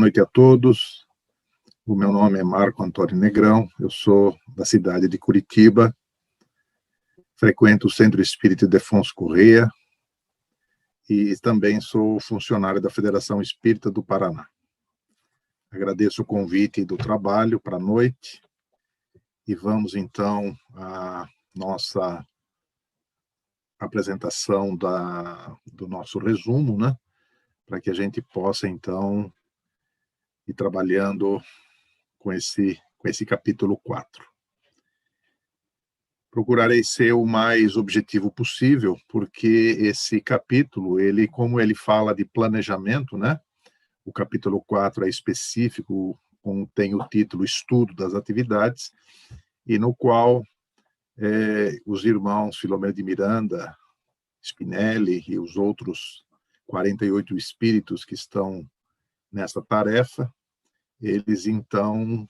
noite a todos. O meu nome é Marco Antônio Negrão, eu sou da cidade de Curitiba, frequento o Centro Espírita Ildefonso Corrêa e também sou funcionário da Federação Espírita do Paraná. Agradeço o convite do trabalho para a noite e vamos então à nossa apresentação do nosso resumo, né? Para que a gente possa então ir trabalhando com esse capítulo 4. Procurarei ser o mais objetivo possível, porque esse capítulo, como ele fala de planejamento, né? O capítulo 4 é específico, tem o título Estudo das Atividades, e no qual os irmãos Filomeno de Miranda, Spinelli e os outros 48 espíritos que estão nessa tarefa, eles então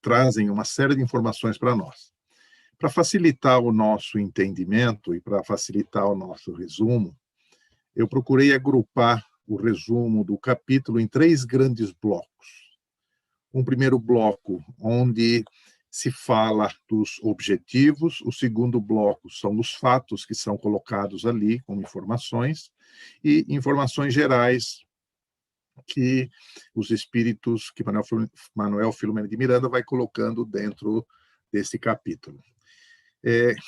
trazem uma série de informações para nós. Para facilitar o nosso entendimento e para facilitar o nosso resumo, eu procurei agrupar o resumo do capítulo em 3 grandes blocos. Um primeiro bloco, onde se fala dos objetivos, o segundo bloco são os fatos que são colocados ali como informações, e informações gerais que os espíritos, que Manuel Filomeno de Miranda vai colocando dentro desse capítulo.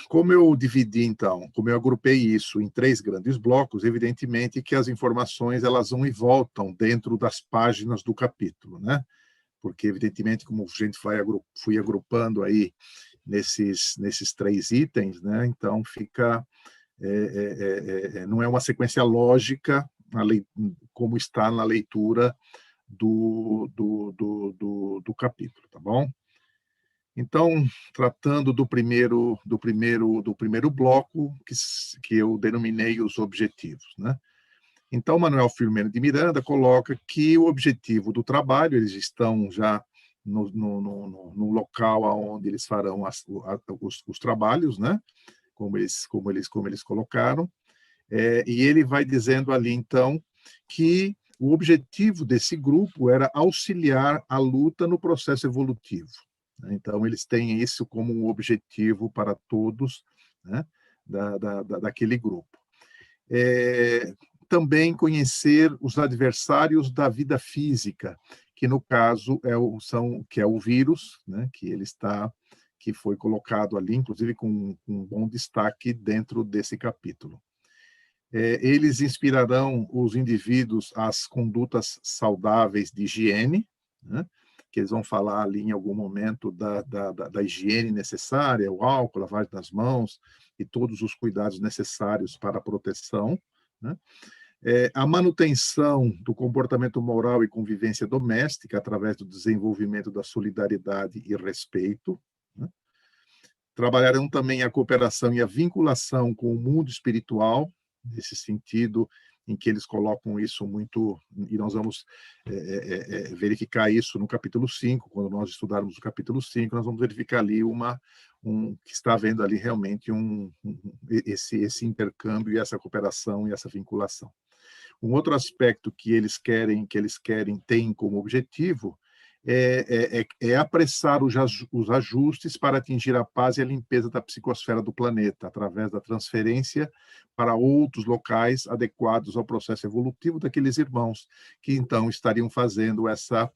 Como eu dividi, então, como eu agrupei isso em 3 grandes blocos, evidentemente que as informações elas vão e voltam dentro das páginas do capítulo, né? Porque, evidentemente, como a gente fui agrupando aí nesses 3 itens, né? Então, fica... não é uma sequência lógica, como está na leitura do capítulo, tá bom? Então, tratando do primeiro bloco, que eu denominei os objetivos, né? Então, Manuel Filomeno de Miranda coloca que o objetivo do trabalho, eles estão já no local onde eles farão os trabalhos, né? Como eles colocaram, e ele vai dizendo ali, então, que o objetivo desse grupo era auxiliar a luta no processo evolutivo. Então, eles têm isso como um objetivo para todos, né, daquele grupo. Também conhecer os adversários da vida física, que no caso é o vírus, né, que foi colocado ali, inclusive com um bom destaque dentro desse capítulo. Eles inspirarão os indivíduos às condutas saudáveis de higiene, né, que eles vão falar ali em algum momento da higiene necessária, o álcool, a lavagem das mãos e todos os cuidados necessários para a proteção, né? A manutenção do comportamento moral e convivência doméstica através do desenvolvimento da solidariedade e respeito, né? Trabalharão também a cooperação e a vinculação com o mundo espiritual, nesse sentido em que eles colocam isso muito, e nós vamos verificar isso no capítulo 5, quando nós estudarmos o capítulo 5, nós vamos verificar ali que está havendo ali realmente esse intercâmbio e essa cooperação e essa vinculação. Um outro aspecto que eles têm como objetivo é apressar os ajustes para atingir a paz e a limpeza da psicosfera do planeta, através da transferência para outros locais adequados ao processo evolutivo daqueles irmãos, que então estariam fazendo essa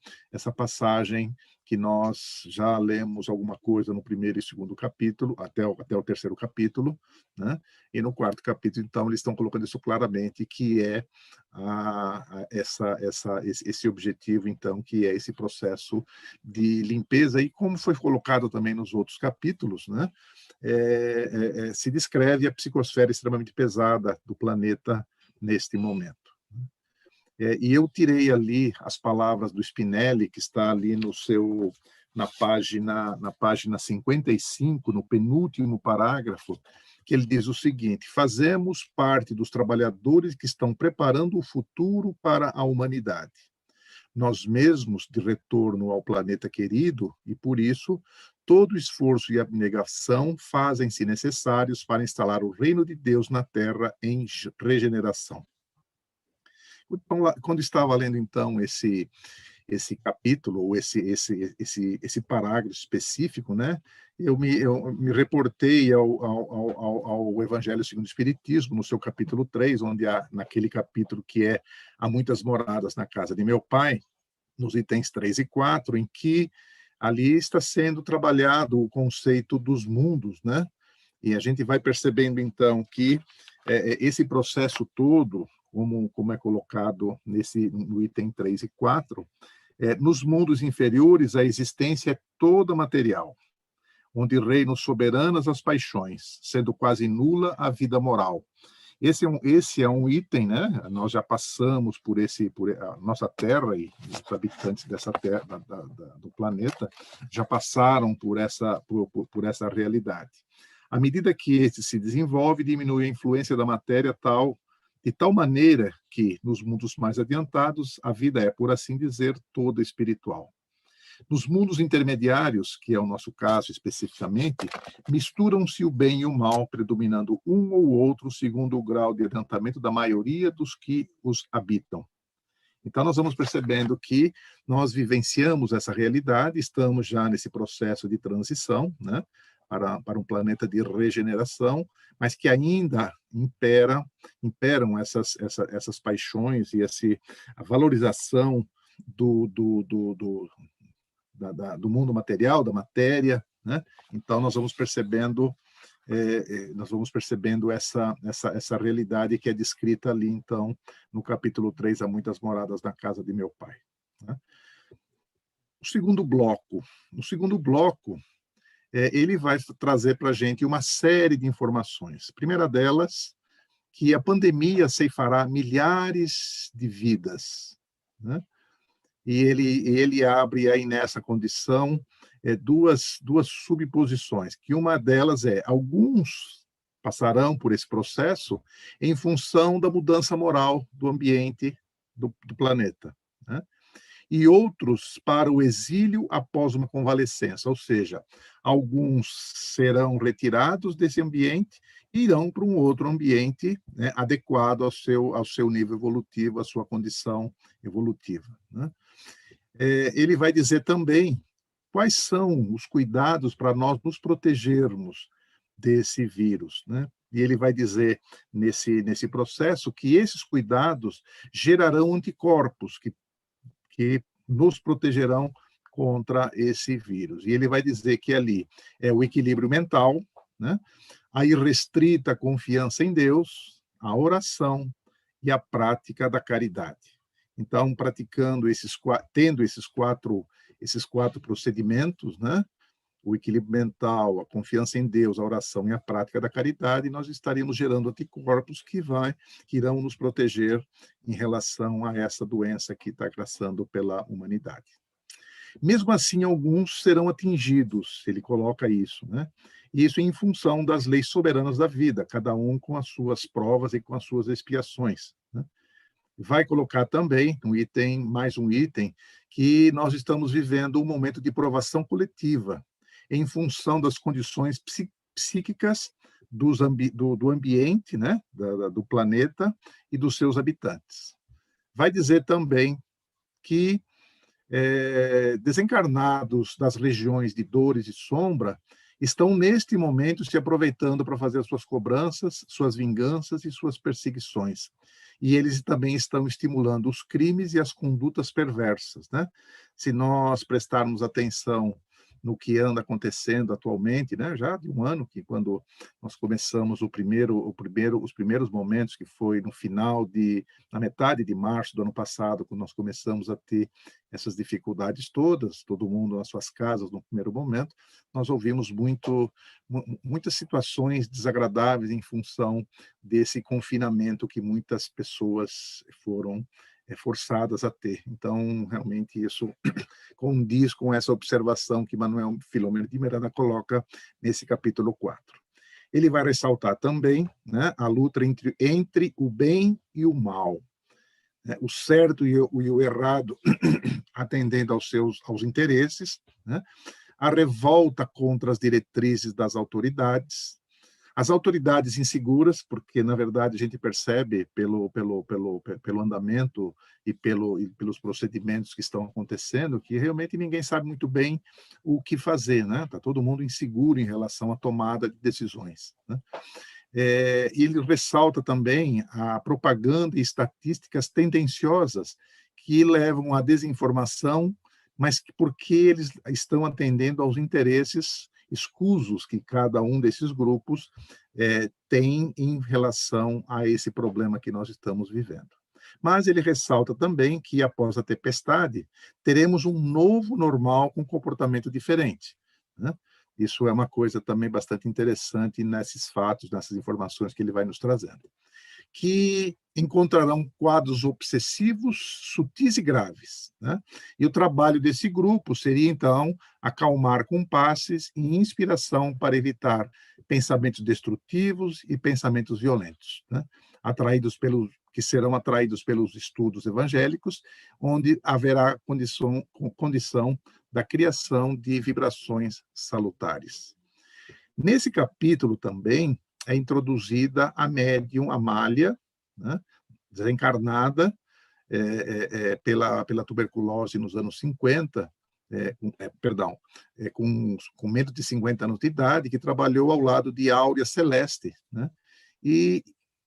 passagem que nós já lemos alguma coisa no primeiro e segundo capítulo, até o terceiro capítulo, né? E no quarto capítulo, então, eles estão colocando isso claramente, que é esse objetivo, então, que é esse processo de limpeza, e como foi colocado também nos outros capítulos, né? Se descreve a psicosfera extremamente pesada do planeta neste momento. E eu tirei ali as palavras do Spinelli, que está ali na página 55, no penúltimo parágrafo, que ele diz o seguinte: fazemos parte dos trabalhadores que estão preparando o futuro para a humanidade. Nós mesmos de retorno ao planeta querido, e por isso todo esforço e abnegação fazem-se necessários para instalar o reino de Deus na Terra em regeneração. Então, quando estava lendo, então, esse capítulo, ou esse parágrafo específico, né? Eu me reportei ao Evangelho segundo o Espiritismo, no seu capítulo 3, onde naquele capítulo que Há muitas moradas na casa de meu pai, nos itens 3 e 4, em que ali está sendo trabalhado o conceito dos mundos, né? E a gente vai percebendo, então, que esse processo todo, como é colocado no item 3 e 4, nos mundos inferiores, a existência é toda material, onde reinam soberanas as paixões, sendo quase nula a vida moral. Esse é um item, né? Nós já passamos por a nossa Terra, e os habitantes dessa Terra, do planeta, já passaram por essa realidade. À medida que esse se desenvolve, diminui a influência da matéria de tal maneira que, nos mundos mais adiantados, a vida é, por assim dizer, toda espiritual. Nos mundos intermediários, que é o nosso caso especificamente, misturam-se o bem e o mal, predominando um ou outro segundo o grau de adiantamento da maioria dos que os habitam. Então, nós vamos percebendo que nós vivenciamos essa realidade, estamos já nesse processo de transição, né, para um planeta de regeneração, mas que ainda imperam essas paixões e a valorização do mundo material, da matéria, né? Então, nós vamos percebendo essa realidade que é descrita ali, então, no capítulo 3, Há muitas moradas na casa de meu pai, né? O segundo bloco. No segundo bloco, ele vai trazer para a gente uma série de informações. A primeira delas, que a pandemia ceifará milhares de vidas, né? E ele abre aí nessa condição duas subposições, que uma delas alguns passarão por esse processo em função da mudança moral do ambiente do planeta, né? E outros para o exílio após uma convalescença, ou seja, alguns serão retirados desse ambiente e irão para um outro ambiente, né, adequado ao seu nível evolutivo, à sua condição evolutiva, né? Ele vai dizer também quais são os cuidados para nós nos protegermos desse vírus, né? E ele vai dizer nesse processo que esses cuidados gerarão anticorpos que nos protegerão contra esse vírus. E ele vai dizer que ali é o equilíbrio mental, né? A irrestrita confiança em Deus, a oração e a prática da caridade. Então, tendo esses quatro procedimentos, né? O equilíbrio mental, a confiança em Deus, a oração e a prática da caridade, nós estaríamos gerando anticorpos que irão nos proteger em relação a essa doença que está graçando pela humanidade. Mesmo assim, alguns serão atingidos, ele coloca isso, né? E isso em função das leis soberanas da vida, cada um com as suas provas e com as suas expiações, né? Vai colocar também mais um item, que nós estamos vivendo um momento de provação coletiva, em função das condições psíquicas do ambiente, né, do planeta e dos seus habitantes. Vai dizer também que desencarnados das regiões de dores e sombra estão, neste momento, se aproveitando para fazer suas cobranças, suas vinganças e suas perseguições. E eles também estão estimulando os crimes e as condutas perversas, né? Se nós prestarmos atenção no que anda acontecendo atualmente, né? Já de um ano, que quando nós começamos os primeiros momentos, que foi na metade de março do ano passado, quando nós começamos a ter essas dificuldades todas, todo mundo nas suas casas no primeiro momento, nós ouvimos muitas situações desagradáveis em função desse confinamento que muitas pessoas foram forçadas a ter. Então, realmente, isso condiz com essa observação que Manuel Filomeno de Miranda coloca nesse capítulo 4. Ele vai ressaltar também, né, a luta entre o bem e o mal, né, o certo e o errado atendendo aos interesses, né, a revolta contra as diretrizes das autoridades, As autoridades inseguras, porque, na verdade, a gente percebe pelo andamento e pelos procedimentos que estão acontecendo, que realmente ninguém sabe muito bem o que fazer, né? Está todo mundo inseguro em relação à tomada de decisões, né? E ele ressalta também a propaganda e estatísticas tendenciosas que levam à desinformação, mas porque eles estão atendendo aos interesses escusos que cada um desses grupos tem em relação a esse problema que nós estamos vivendo. Mas ele ressalta também que, após a tempestade, teremos um novo normal com comportamento diferente, né? Isso é uma coisa também bastante interessante nesses fatos, nessas informações que ele vai nos trazendo. Que encontrarão quadros obsessivos, sutis e graves, né? E o trabalho desse grupo seria, então, acalmar compasses e inspiração para evitar pensamentos destrutivos e pensamentos violentos, né? Que serão atraídos pelos estudos evangélicos, onde haverá condição da criação de vibrações salutares. Nesse capítulo também é introduzida a médium Amália, né, desencarnada pela tuberculose nos anos 50, com menos de 50 anos de idade, que trabalhou ao lado de Áurea Celeste, né, e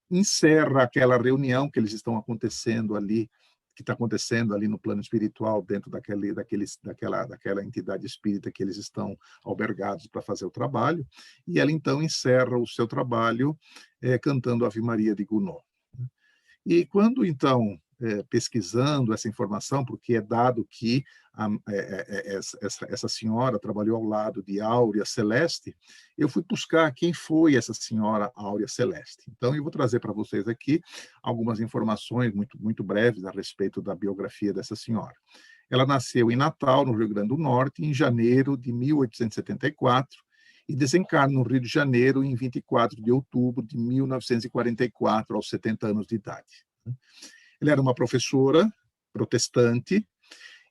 encerra aquela reunião que eles estão acontecendo ali, que está acontecendo ali no plano espiritual, dentro daquela entidade espírita que eles estão albergados para fazer o trabalho, e ela então encerra o seu trabalho cantando Ave Maria de Gounod. E quando então, pesquisando essa informação, porque é dado que essa senhora trabalhou ao lado de Áurea Celeste, eu fui buscar quem foi essa senhora Áurea Celeste. Então, eu vou trazer para vocês aqui algumas informações muito, muito breves a respeito da biografia dessa senhora. Ela nasceu em Natal, no Rio Grande do Norte, em janeiro de 1874, e desencarna no Rio de Janeiro em 24 de outubro de 1944, aos 70 anos de idade. Ela era uma professora protestante,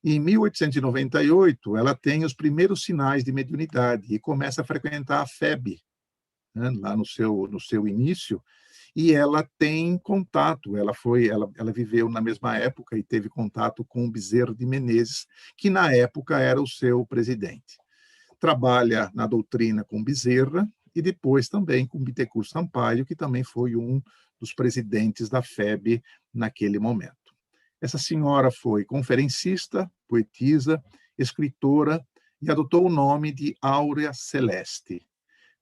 e em 1898 ela tem os primeiros sinais de mediunidade e começa a frequentar a FEB, né, lá no seu início, e ela tem contato, ela viveu na mesma época e teve contato com o Bezerra de Menezes, que na época era o seu presidente. Trabalha na doutrina com Bezerra e depois também com Bittencourt Sampaio, que também foi um dos presidentes da FEB naquele momento. Essa senhora foi conferencista, poetisa, escritora e adotou o nome de Áurea Celeste.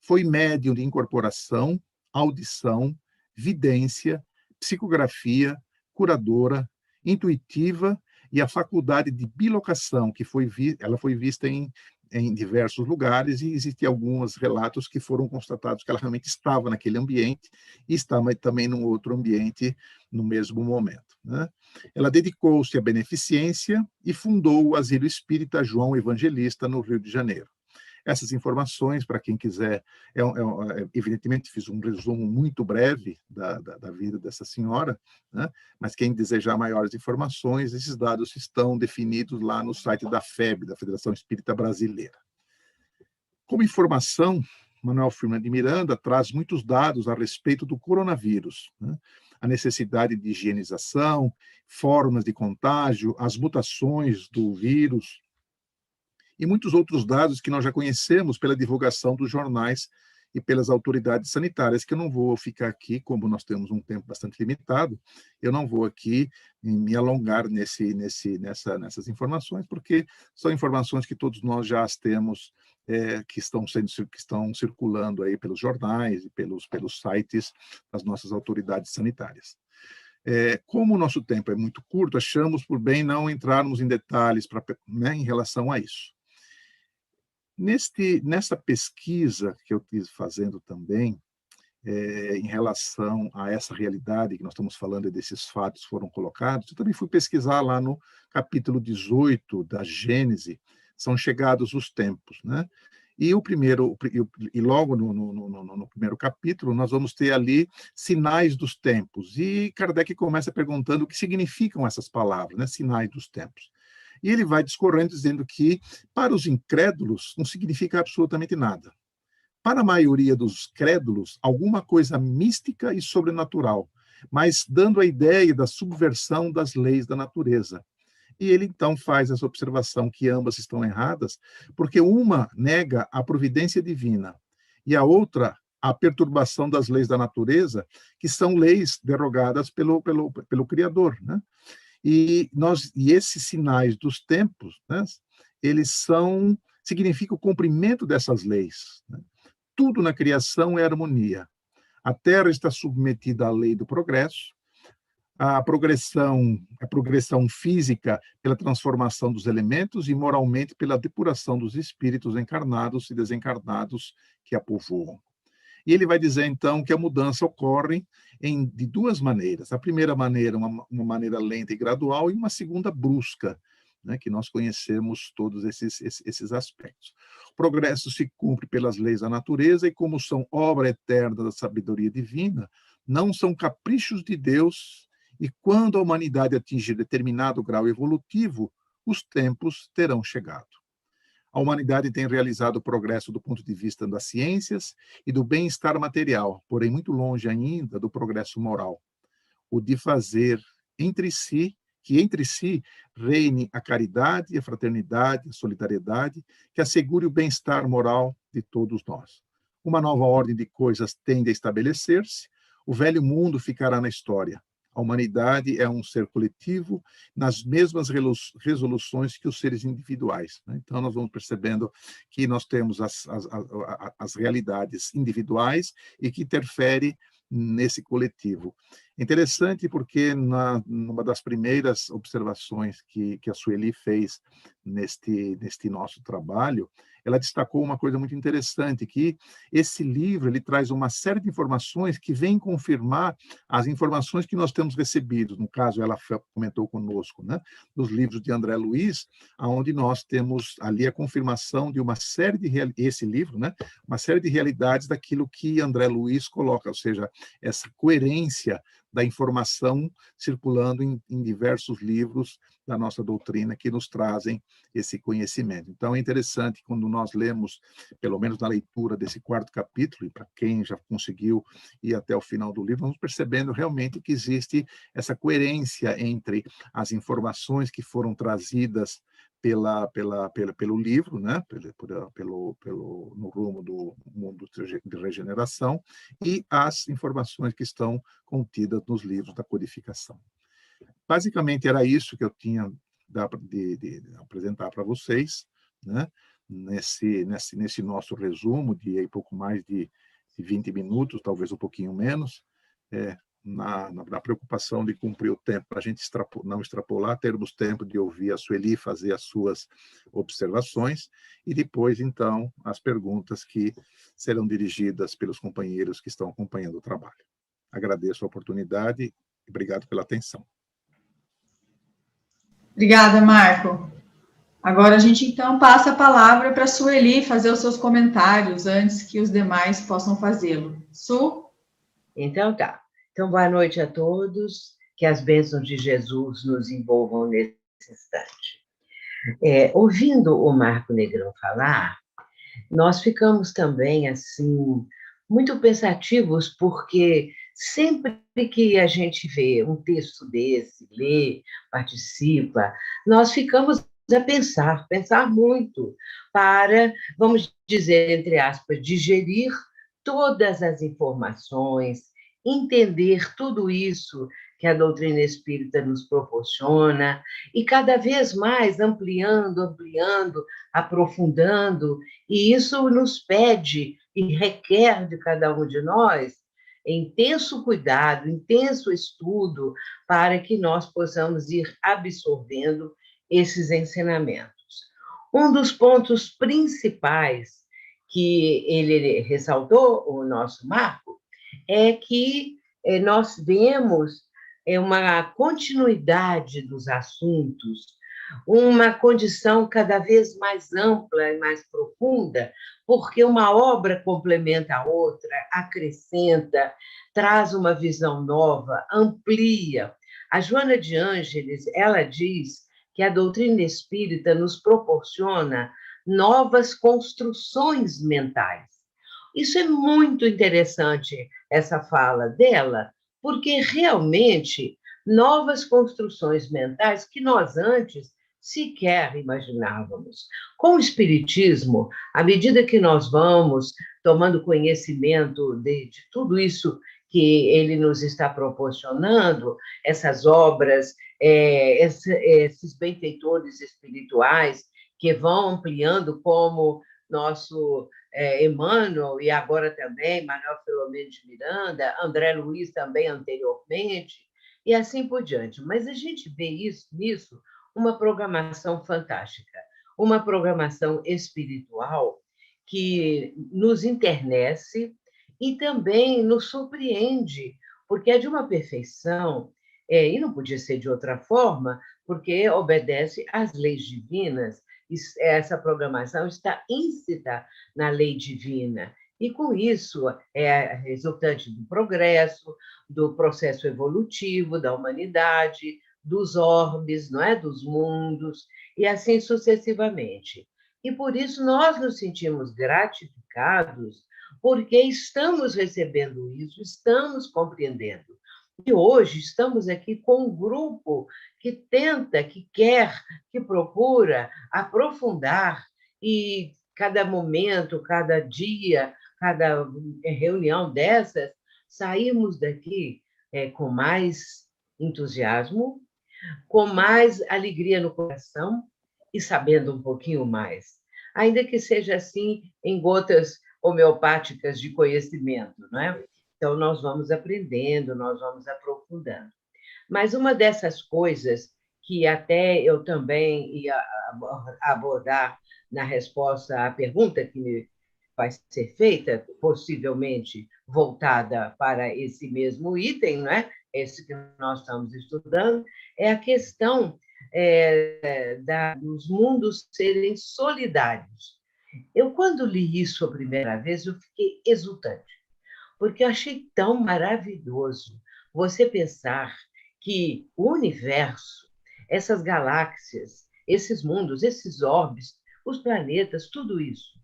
Foi médium de incorporação, audição, vidência, psicografia, curadora, intuitiva e a faculdade de bilocação, que ela foi vista em diversos lugares, e existem alguns relatos que foram constatados que ela realmente estava naquele ambiente e estava também num outro ambiente no mesmo momento, né? Ela dedicou-se à beneficência e fundou o Asilo Espírita João Evangelista, no Rio de Janeiro. Essas informações, para quem quiser, evidentemente fiz um resumo muito breve da vida dessa senhora, né? Mas quem desejar maiores informações, esses dados estão definidos lá no site da FEB, da Federação Espírita Brasileira. Como informação, Manuel Firmino de Miranda traz muitos dados a respeito do coronavírus, né? A necessidade de higienização, formas de contágio, as mutações do vírus, e muitos outros dados que nós já conhecemos pela divulgação dos jornais e pelas autoridades sanitárias, que eu não vou ficar aqui, como nós temos um tempo bastante limitado, eu não vou aqui me alongar nessas informações, porque são informações que todos nós já as temos, que estão circulando aí pelos jornais e pelos sites das nossas autoridades sanitárias. Como o nosso tempo é muito curto, achamos por bem não entrarmos em detalhes em relação a isso. Nessa pesquisa que eu estive fazendo também, em relação a essa realidade que nós estamos falando e desses fatos foram colocados, eu também fui pesquisar lá no capítulo 18 da Gênese, são chegados os tempos, né? E logo no primeiro capítulo, nós vamos ter ali sinais dos tempos. E Kardec começa perguntando o que significam essas palavras, né? Sinais dos tempos. E ele vai discorrendo dizendo que, para os incrédulos, não significa absolutamente nada. para a maioria dos crédulos, alguma coisa mística e sobrenatural, mas dando a ideia da subversão das leis da natureza. E ele então faz essa observação que ambas estão erradas, porque uma nega a providência divina e a outra a perturbação das leis da natureza, que são leis derogadas pelo Criador, né? E esses sinais dos tempos, né, eles significam o cumprimento dessas leis, né? Tudo na criação é harmonia. A Terra está submetida à lei do progresso, a progressão física pela transformação dos elementos e moralmente pela depuração dos espíritos encarnados e desencarnados que a povoam. E ele vai dizer, então, que a mudança ocorre de duas maneiras. A primeira maneira, uma maneira lenta e gradual, e uma segunda brusca, né, que nós conhecemos todos esses aspectos. O progresso se cumpre pelas leis da natureza e, como são obra eterna da sabedoria divina, não são caprichos de Deus, e quando a humanidade atingir determinado grau evolutivo, os tempos terão chegado. A humanidade tem realizado progresso do ponto de vista das ciências e do bem-estar material, porém muito longe ainda do progresso moral, o de fazer que entre si reine a caridade, a fraternidade, a solidariedade, que assegure o bem-estar moral de todos nós. Uma nova ordem de coisas tende a estabelecer-se, o velho mundo ficará na história. A humanidade é um ser coletivo nas mesmas resoluções que os seres individuais, né? Então, nós vamos percebendo que nós temos as realidades individuais e que interfere nesse coletivo. Interessante porque numa das primeiras observações que a Sueli fez neste nosso trabalho, ela destacou uma coisa muito interessante, que esse livro ele traz uma série de informações que vêm confirmar as informações que nós temos recebido. No caso, ela comentou conosco, né, dos livros de André Luiz, onde nós temos ali a confirmação de uma série de esse livro, né, uma série de realidades daquilo que André Luiz coloca, ou seja, essa coerência da informação circulando em diversos livros da nossa doutrina que nos trazem esse conhecimento. Então, é interessante quando nós lemos, pelo menos na leitura desse 4º capítulo, e para quem já conseguiu ir até o final do livro, vamos percebendo realmente que existe essa coerência entre as informações que foram trazidas pelo livro, né, no rumo do mundo de regeneração, e as informações que estão contidas nos livros da codificação. Basicamente, era isso que eu tinha de apresentar para vocês, né, nesse nosso resumo de pouco mais de 20 minutos, talvez um pouquinho menos, na preocupação de cumprir o tempo, para a gente não extrapolar, termos tempo de ouvir a Sueli fazer as suas observações e depois, então, as perguntas que serão dirigidas pelos companheiros que estão acompanhando o trabalho. Agradeço a oportunidade e obrigado pela atenção. Obrigada, Marco. Agora a gente, então, passa a palavra para a Sueli fazer os seus comentários antes que os demais possam fazê-lo. Su? Então, tá. Então, boa noite a todos, que as bênçãos de Jesus nos envolvam nesse instante. Ouvindo o Marco Negrão falar, nós ficamos também, assim, muito pensativos, porque sempre que a gente vê um texto desse, lê, participa, nós ficamos a pensar muito, para, vamos dizer, entre aspas, digerir todas as informações, entender tudo isso que a doutrina espírita nos proporciona, e cada vez mais ampliando, aprofundando, e isso nos pede e requer de cada um de nós intenso cuidado, intenso estudo, para que nós possamos ir absorvendo esses ensinamentos. Um dos pontos principais que ele ressaltou, o nosso Marco, é que nós vemos uma continuidade dos assuntos, uma condição cada vez mais ampla e mais profunda, porque uma obra complementa a outra, acrescenta, traz uma visão nova, amplia. A Joana de Ângeles, ela diz que a doutrina espírita nos proporciona novas construções mentais. Isso é muito interessante, essa fala dela, porque realmente novas construções mentais que nós antes sequer imaginávamos. Com o Espiritismo, à medida que nós vamos tomando conhecimento de tudo isso que ele nos está proporcionando, essas obras, esses benfeitores espirituais que vão ampliando, como nosso Emmanuel, e agora também Manuel Filomeno de Miranda, André Luiz também anteriormente, e assim por diante. Mas a gente vê nisso uma programação fantástica, uma programação espiritual que nos enternece e também nos surpreende, porque é de uma perfeição, e não podia ser de outra forma, porque obedece às leis divinas. Essa programação está íncita na lei divina. E, com isso, é resultante do progresso, do processo evolutivo da humanidade, dos orbes, não é? Dos mundos, e assim sucessivamente. E, por isso, nós nos sentimos gratificados, porque estamos recebendo isso, estamos compreendendo. E hoje estamos aqui com um grupo que tenta, que quer, que procura aprofundar, e cada momento, cada dia, cada reunião dessas, saímos daqui com mais entusiasmo, com mais alegria no coração e sabendo um pouquinho mais. Ainda que seja assim, em gotas homeopáticas de conhecimento, não é? Então, nós vamos aprendendo, nós vamos aprofundando. Mas uma dessas coisas que até eu também ia abordar na resposta à pergunta que vai ser feita, possivelmente voltada para esse mesmo item, não é? Esse que nós estamos estudando, é a questão dos mundos serem solidários. Eu, quando li isso a primeira vez, eu fiquei exultante, porque eu achei tão maravilhoso você pensar que o universo, essas galáxias, esses mundos, esses orbes, os planetas, tudo isso,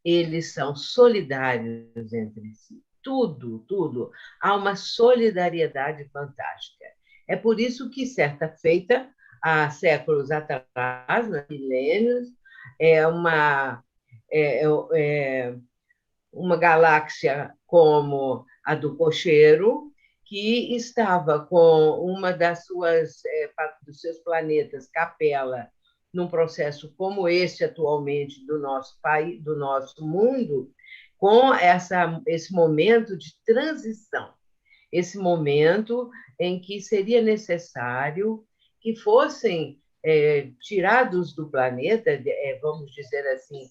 eles são solidários entre si. Tudo, tudo. Há uma solidariedade fantástica. É por isso que, certa feita, há séculos atrás, milênios, uma galáxia como a do Cocheiro, que estava com uma dos seus planetas, Capela, num processo como esse atualmente do nosso país, do nosso mundo, com esse momento de transição, esse momento em que seria necessário que fossem tirados do planeta, vamos dizer assim,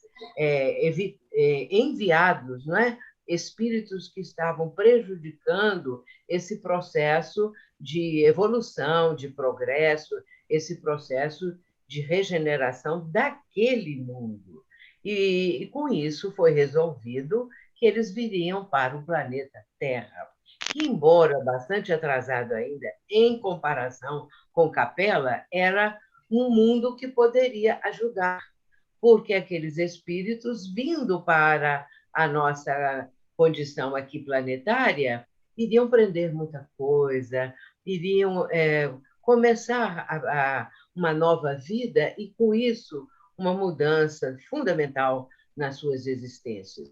enviados, não é? Espíritos que estavam prejudicando esse processo de evolução, de progresso, esse processo de regeneração daquele mundo. E com isso foi resolvido que eles viriam para o planeta Terra, que, embora bastante atrasado ainda em comparação com Capela, era um mundo que poderia ajudar, porque aqueles espíritos, vindo para a nossa condição aqui planetária, iriam aprender muita coisa, iriam começar uma nova vida e, com isso, uma mudança fundamental nas suas existências.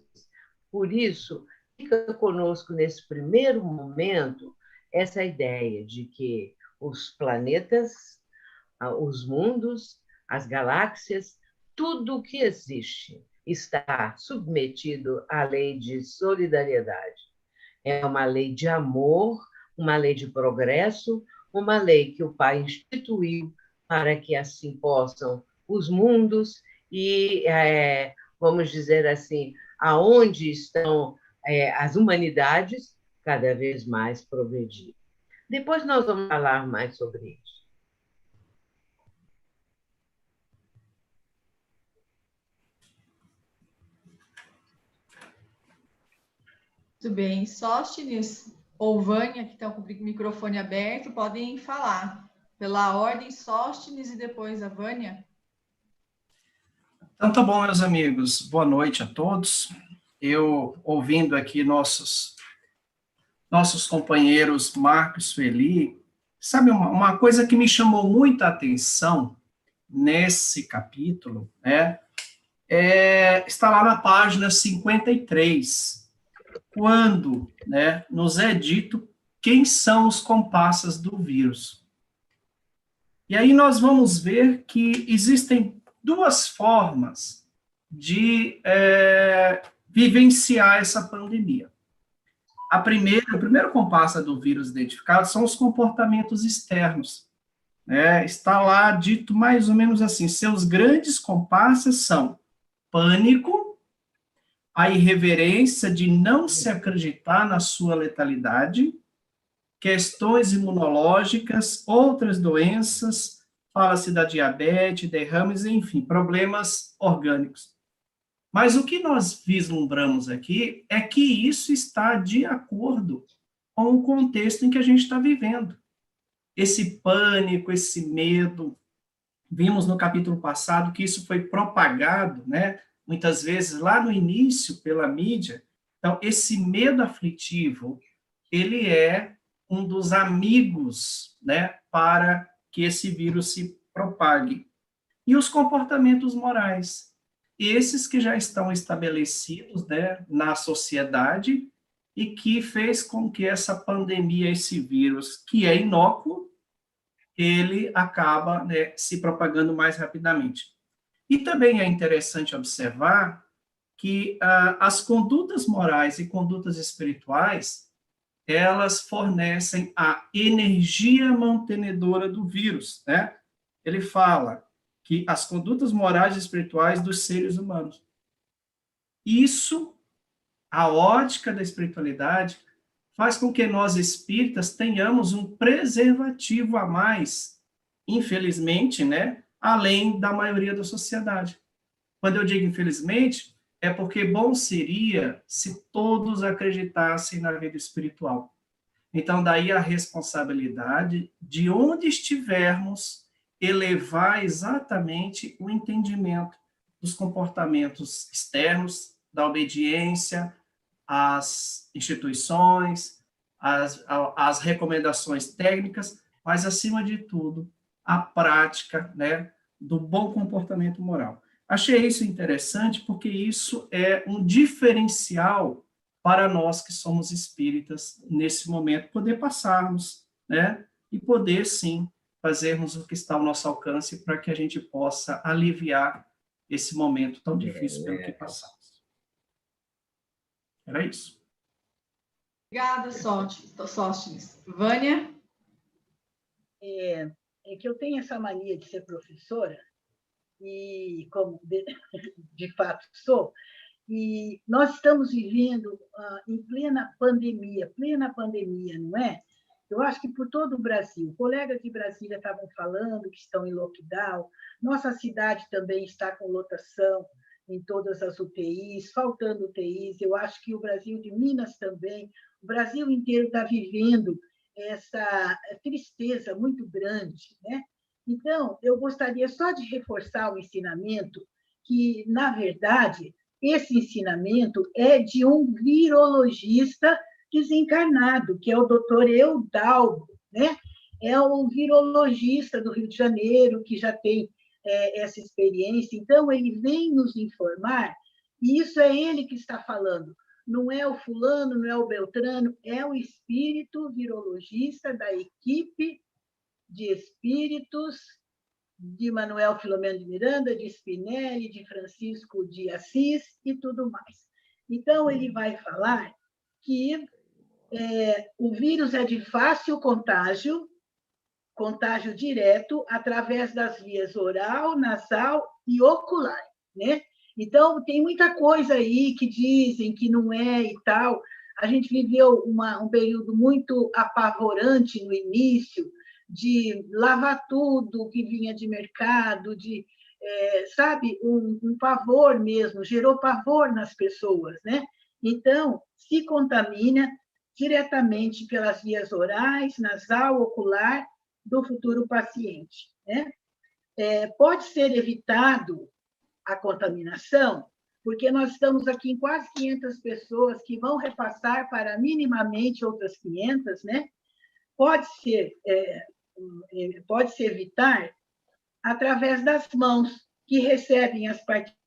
Por isso, fica conosco, nesse primeiro momento, essa ideia de que os planetas, os mundos, as galáxias, tudo o que existe está submetido à lei de solidariedade. É uma lei de amor, uma lei de progresso, uma lei que o Pai instituiu para que assim possam os mundos e, vamos dizer assim, aonde estão as humanidades, cada vez mais progredir. Depois nós vamos falar mais sobre isso. Muito bem. Sóstenes ou Vânia, que estão com o microfone aberto, podem falar. Pela ordem, Sóstenes e depois a Vânia. Então, tá bom, meus amigos. Boa noite a todos. eu ouvindo aqui nossos companheiros Marco e Sueli, sabe, uma coisa que me chamou muita atenção nesse capítulo, né, está lá na página 53, quando, né, nos é dito quem são os comparsas do vírus. E aí nós vamos ver que existem duas formas de vivenciar essa pandemia. O primeiro comparsa do vírus identificado são os comportamentos externos. Né? Está lá dito mais ou menos assim, seus grandes comparsas são pânico, a irreverência de não se acreditar na sua letalidade, questões imunológicas, outras doenças, fala-se da diabetes, derrames, enfim, problemas orgânicos. Mas o que nós vislumbramos aqui é que isso está de acordo com o contexto em que a gente está vivendo. Esse pânico, esse medo, vimos no capítulo passado que isso foi propagado, né, muitas vezes lá no início pela mídia. Então, esse medo aflitivo, ele é um dos amigos, né, para que esse vírus se propague. E os comportamentos morais, esses que já estão estabelecidos, né, na sociedade e que fez com que essa pandemia, esse vírus, que é inócuo, ele acaba, né, se propagando mais rapidamente. E também é interessante observar que as condutas morais e condutas espirituais, elas fornecem a energia mantenedora do vírus, né? Ele fala que as condutas morais e espirituais dos seres humanos. Isso, a ótica da espiritualidade, faz com que nós espíritas tenhamos um preservativo a mais, infelizmente, né? Além da maioria da sociedade. Quando eu digo infelizmente, é porque bom seria se todos acreditassem na vida espiritual. Então, daí a responsabilidade de onde estivermos, elevar exatamente o entendimento dos comportamentos externos, da obediência às instituições, às recomendações técnicas, mas, acima de tudo, a prática, né, do bom comportamento moral. Achei isso interessante porque isso é um diferencial para nós que somos espíritas nesse momento, poder passarmos, né, e poder, sim, fazermos o que está ao nosso alcance para que a gente possa aliviar esse momento tão difícil pelo que passamos. Era isso. Obrigada, Sóstenes. Vânia? É que eu tenho essa mania de ser professora, e como de fato sou, e nós estamos vivendo em plena pandemia, não é? Eu acho que por todo o Brasil, colegas de Brasília estavam falando que estão em lockdown, nossa cidade também está com lotação em todas as UTIs, faltando UTIs, eu acho que o Brasil de Minas também, o Brasil inteiro está vivendo essa tristeza muito grande, né? Então, eu gostaria só de reforçar o ensinamento que, na verdade, esse ensinamento é de um virologista desencarnado, que é o doutor Eudalbo, né? É o virologista do Rio de Janeiro, que já tem essa experiência. Então, ele vem nos informar, e isso é ele que está falando. Não é o fulano, não é o Beltrano, é o espírito virologista da equipe de espíritos de Manuel Filomeno de Miranda, de Spinelli, de Francisco de Assis e tudo mais. Então, ele vai falar que o vírus é de fácil contágio direto, através das vias oral, nasal e ocular, né? Então, tem muita coisa aí que dizem que não é e tal. A gente viveu um período muito apavorante no início, de lavar tudo que vinha de mercado, sabe, um pavor mesmo, gerou pavor nas pessoas, né? Então, se contamina diretamente pelas vias orais, nasal, ocular do futuro paciente, né? Pode ser evitado a contaminação porque nós estamos aqui em quase 500 pessoas que vão repassar para minimamente outras 500, né? Pode ser evitar através das mãos que recebem as partículas,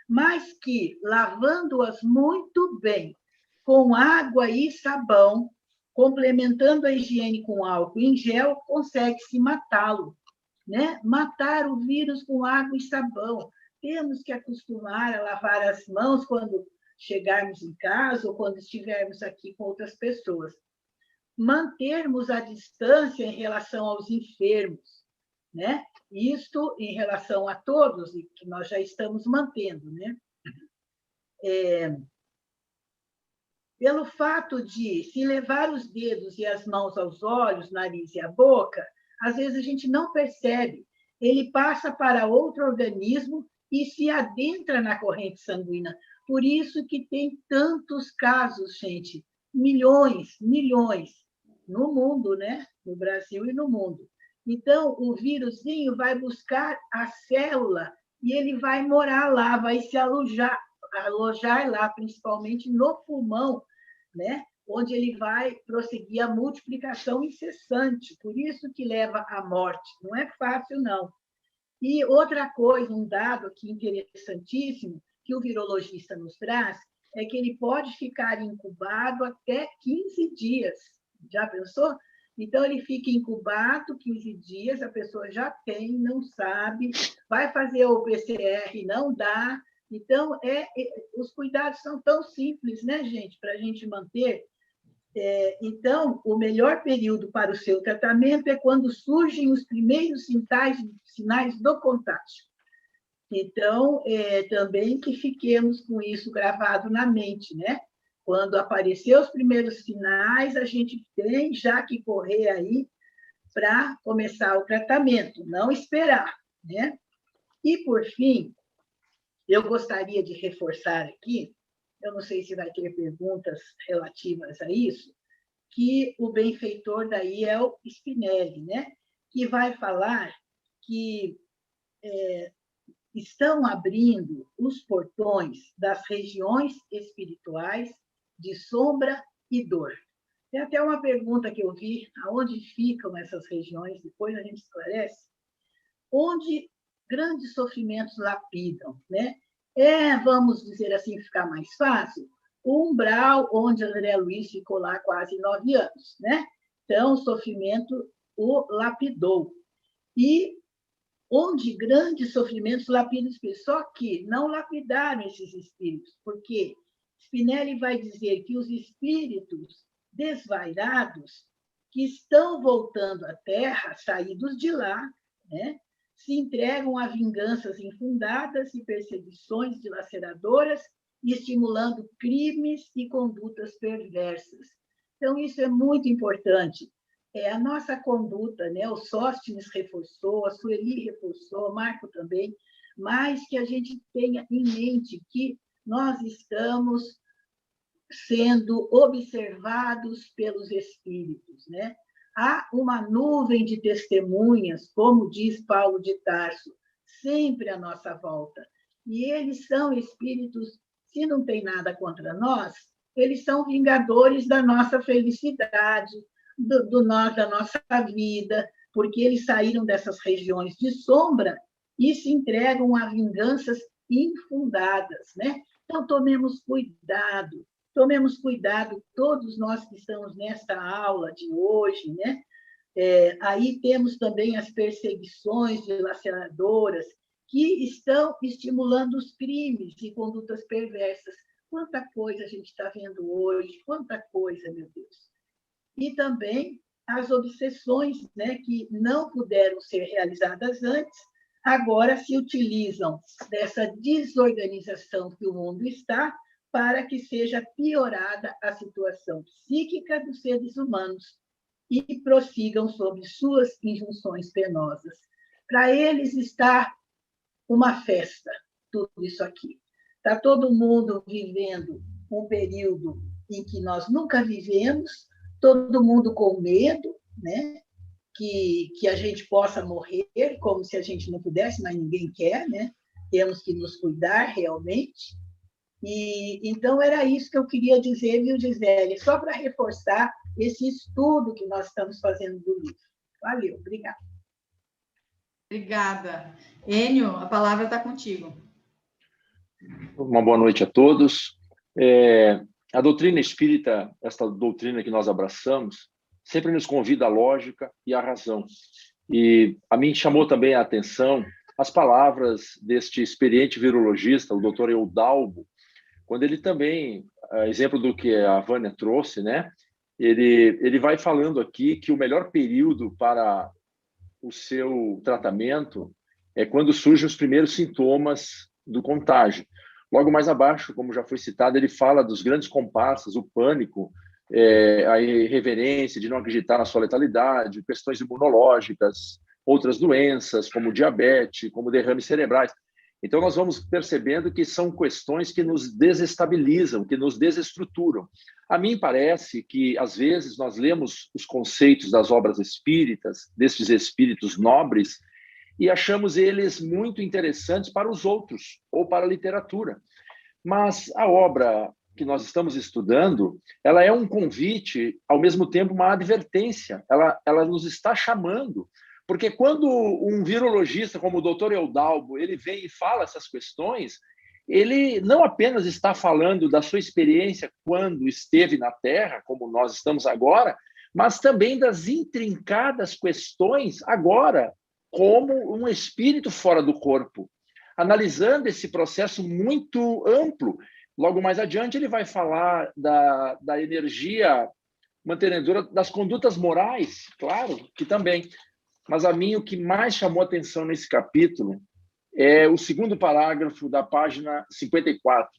mas que, lavando-as muito bem, com água e sabão, complementando a higiene com álcool em gel, consegue-se matá-lo, né? Matar o vírus com água e sabão. Temos que acostumar a lavar as mãos quando chegarmos em casa ou quando estivermos aqui com outras pessoas. Mantermos a distância em relação aos enfermos, né? Isto em relação a todos, e que nós já estamos mantendo, né? Pelo fato de se levar os dedos e as mãos aos olhos, nariz e a boca, às vezes a gente não percebe. Ele passa para outro organismo e se adentra na corrente sanguínea. Por isso que tem tantos casos, gente, milhões no mundo, né? No Brasil e no mundo. Então, o vírusinho vai buscar a célula e ele vai morar lá, vai se alojar lá, principalmente no pulmão, né? Onde ele vai prosseguir a multiplicação incessante. Por isso que leva à morte. Não é fácil, não. E outra coisa, um dado aqui interessantíssimo, que o virologista nos traz, é que ele pode ficar incubado até 15 dias. Já pensou? Então, ele fica incubado 15 dias, a pessoa já tem, não sabe, vai fazer o PCR, não dá. Então, os cuidados são tão simples, né, gente, para a gente manter. Então, o melhor período para o seu tratamento é quando surgem os primeiros sinais do contágio. Então, também que fiquemos com isso gravado na mente, né? Quando aparecer os primeiros sinais, a gente tem já que correr aí para começar o tratamento, não esperar, né? E, por fim, eu gostaria de reforçar aqui, eu não sei se vai ter perguntas relativas a isso, que o benfeitor daí é o Spinelli, né? Que vai falar que estão abrindo os portões das regiões espirituais de sombra e dor. Tem até uma pergunta que eu vi, aonde ficam essas regiões, depois a gente esclarece, onde grandes sofrimentos lapidam, né? Vamos dizer assim, ficar mais fácil, o umbral onde André Luiz ficou lá quase 9 anos, né? Então, o sofrimento o lapidou. E onde grandes sofrimentos lapidam os espíritos, só que não lapidaram esses espíritos, porque Spinelli vai dizer que os espíritos desvairados que estão voltando à Terra, saídos de lá, né, se entregam a vinganças infundadas e perseguições dilaceradoras, estimulando crimes e condutas perversas. Então, isso é muito importante. A nossa conduta, né? O Sóstenes reforçou, a Sueli reforçou, o Marco também, mas que a gente tenha em mente que nós estamos sendo observados pelos espíritos, né? Há uma nuvem de testemunhas, como diz Paulo de Tarso, sempre à nossa volta. E eles são espíritos, se não tem nada contra nós, eles são vingadores da nossa felicidade, da nossa vida, porque eles saíram dessas regiões de sombra e se entregam a vinganças infundadas, né? Então, tomemos cuidado todos nós que estamos nesta aula de hoje, né? Aí temos também as perseguições dilaceradoras que estão estimulando os crimes e condutas perversas. Quanta coisa a gente está vendo hoje, quanta coisa, meu Deus. E também as obsessões, né, que não puderam ser realizadas antes, agora se utilizam dessa desorganização que o mundo está para que seja piorada a situação psíquica dos seres humanos e prossigam sobre suas injunções penosas. Para eles está uma festa, tudo isso aqui. Está todo mundo vivendo um período em que nós nunca vivemos, todo mundo com medo, né? que a gente possa morrer, como se a gente não pudesse, mas ninguém quer, né? Temos que nos cuidar realmente. E então era isso que eu queria dizer, viu, Gisele? Só para reforçar esse estudo que nós estamos fazendo do livro. Valeu, obrigada. Obrigada. Enio, a palavra está contigo. Uma boa noite a todos. A doutrina espírita, esta doutrina que nós abraçamos, sempre nos convida à lógica e à razão. E a mim chamou também a atenção as palavras deste experiente virologista, o Dr. Eudalbo, quando ele também, exemplo do que a Vânia trouxe, né? Ele vai falando aqui que o melhor período para o seu tratamento é quando surgem os primeiros sintomas do contágio. Logo mais abaixo, como já foi citado, ele fala dos grandes comparsas, o pânico, a irreverência de não acreditar na sua letalidade, questões imunológicas, outras doenças, como diabetes, como derrames cerebrais. Então, nós vamos percebendo que são questões que nos desestabilizam, que nos desestruturam. A mim parece que, às vezes, nós lemos os conceitos das obras espíritas, destes espíritos nobres, e achamos eles muito interessantes para os outros, ou para a literatura. Mas a obra que nós estamos estudando, ela é um convite, ao mesmo tempo uma advertência, ela nos está chamando. Porque quando um virologista como o Dr. Eudalbo, ele vem e fala essas questões, ele não apenas está falando da sua experiência quando esteve na Terra, como nós estamos agora, mas também das intrincadas questões agora, como um espírito fora do corpo, analisando esse processo muito amplo. Logo mais adiante, ele vai falar da energia mantenedora das condutas morais, claro, que também. Mas a mim o que mais chamou atenção nesse capítulo é o segundo parágrafo da página 54,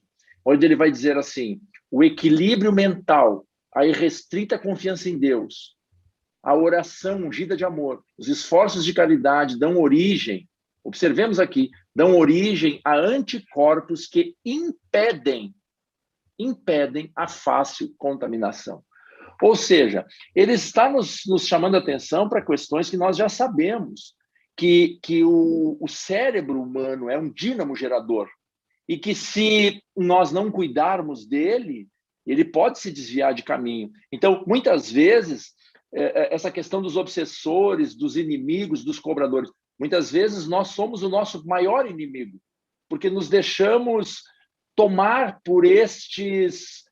onde ele vai dizer assim: o equilíbrio mental, a irrestrita confiança em Deus, a oração ungida de amor, os esforços de caridade dão origem, observemos aqui, dão origem a anticorpos que impedem a fácil contaminação. Ou seja, ele está nos chamando a atenção para questões que nós já sabemos, que o cérebro humano é um dínamo gerador e que, se nós não cuidarmos dele, ele pode se desviar de caminho. Então, muitas vezes, essa questão dos obsessores, dos inimigos, dos cobradores, muitas vezes nós somos o nosso maior inimigo, porque nos deixamos tomar por essas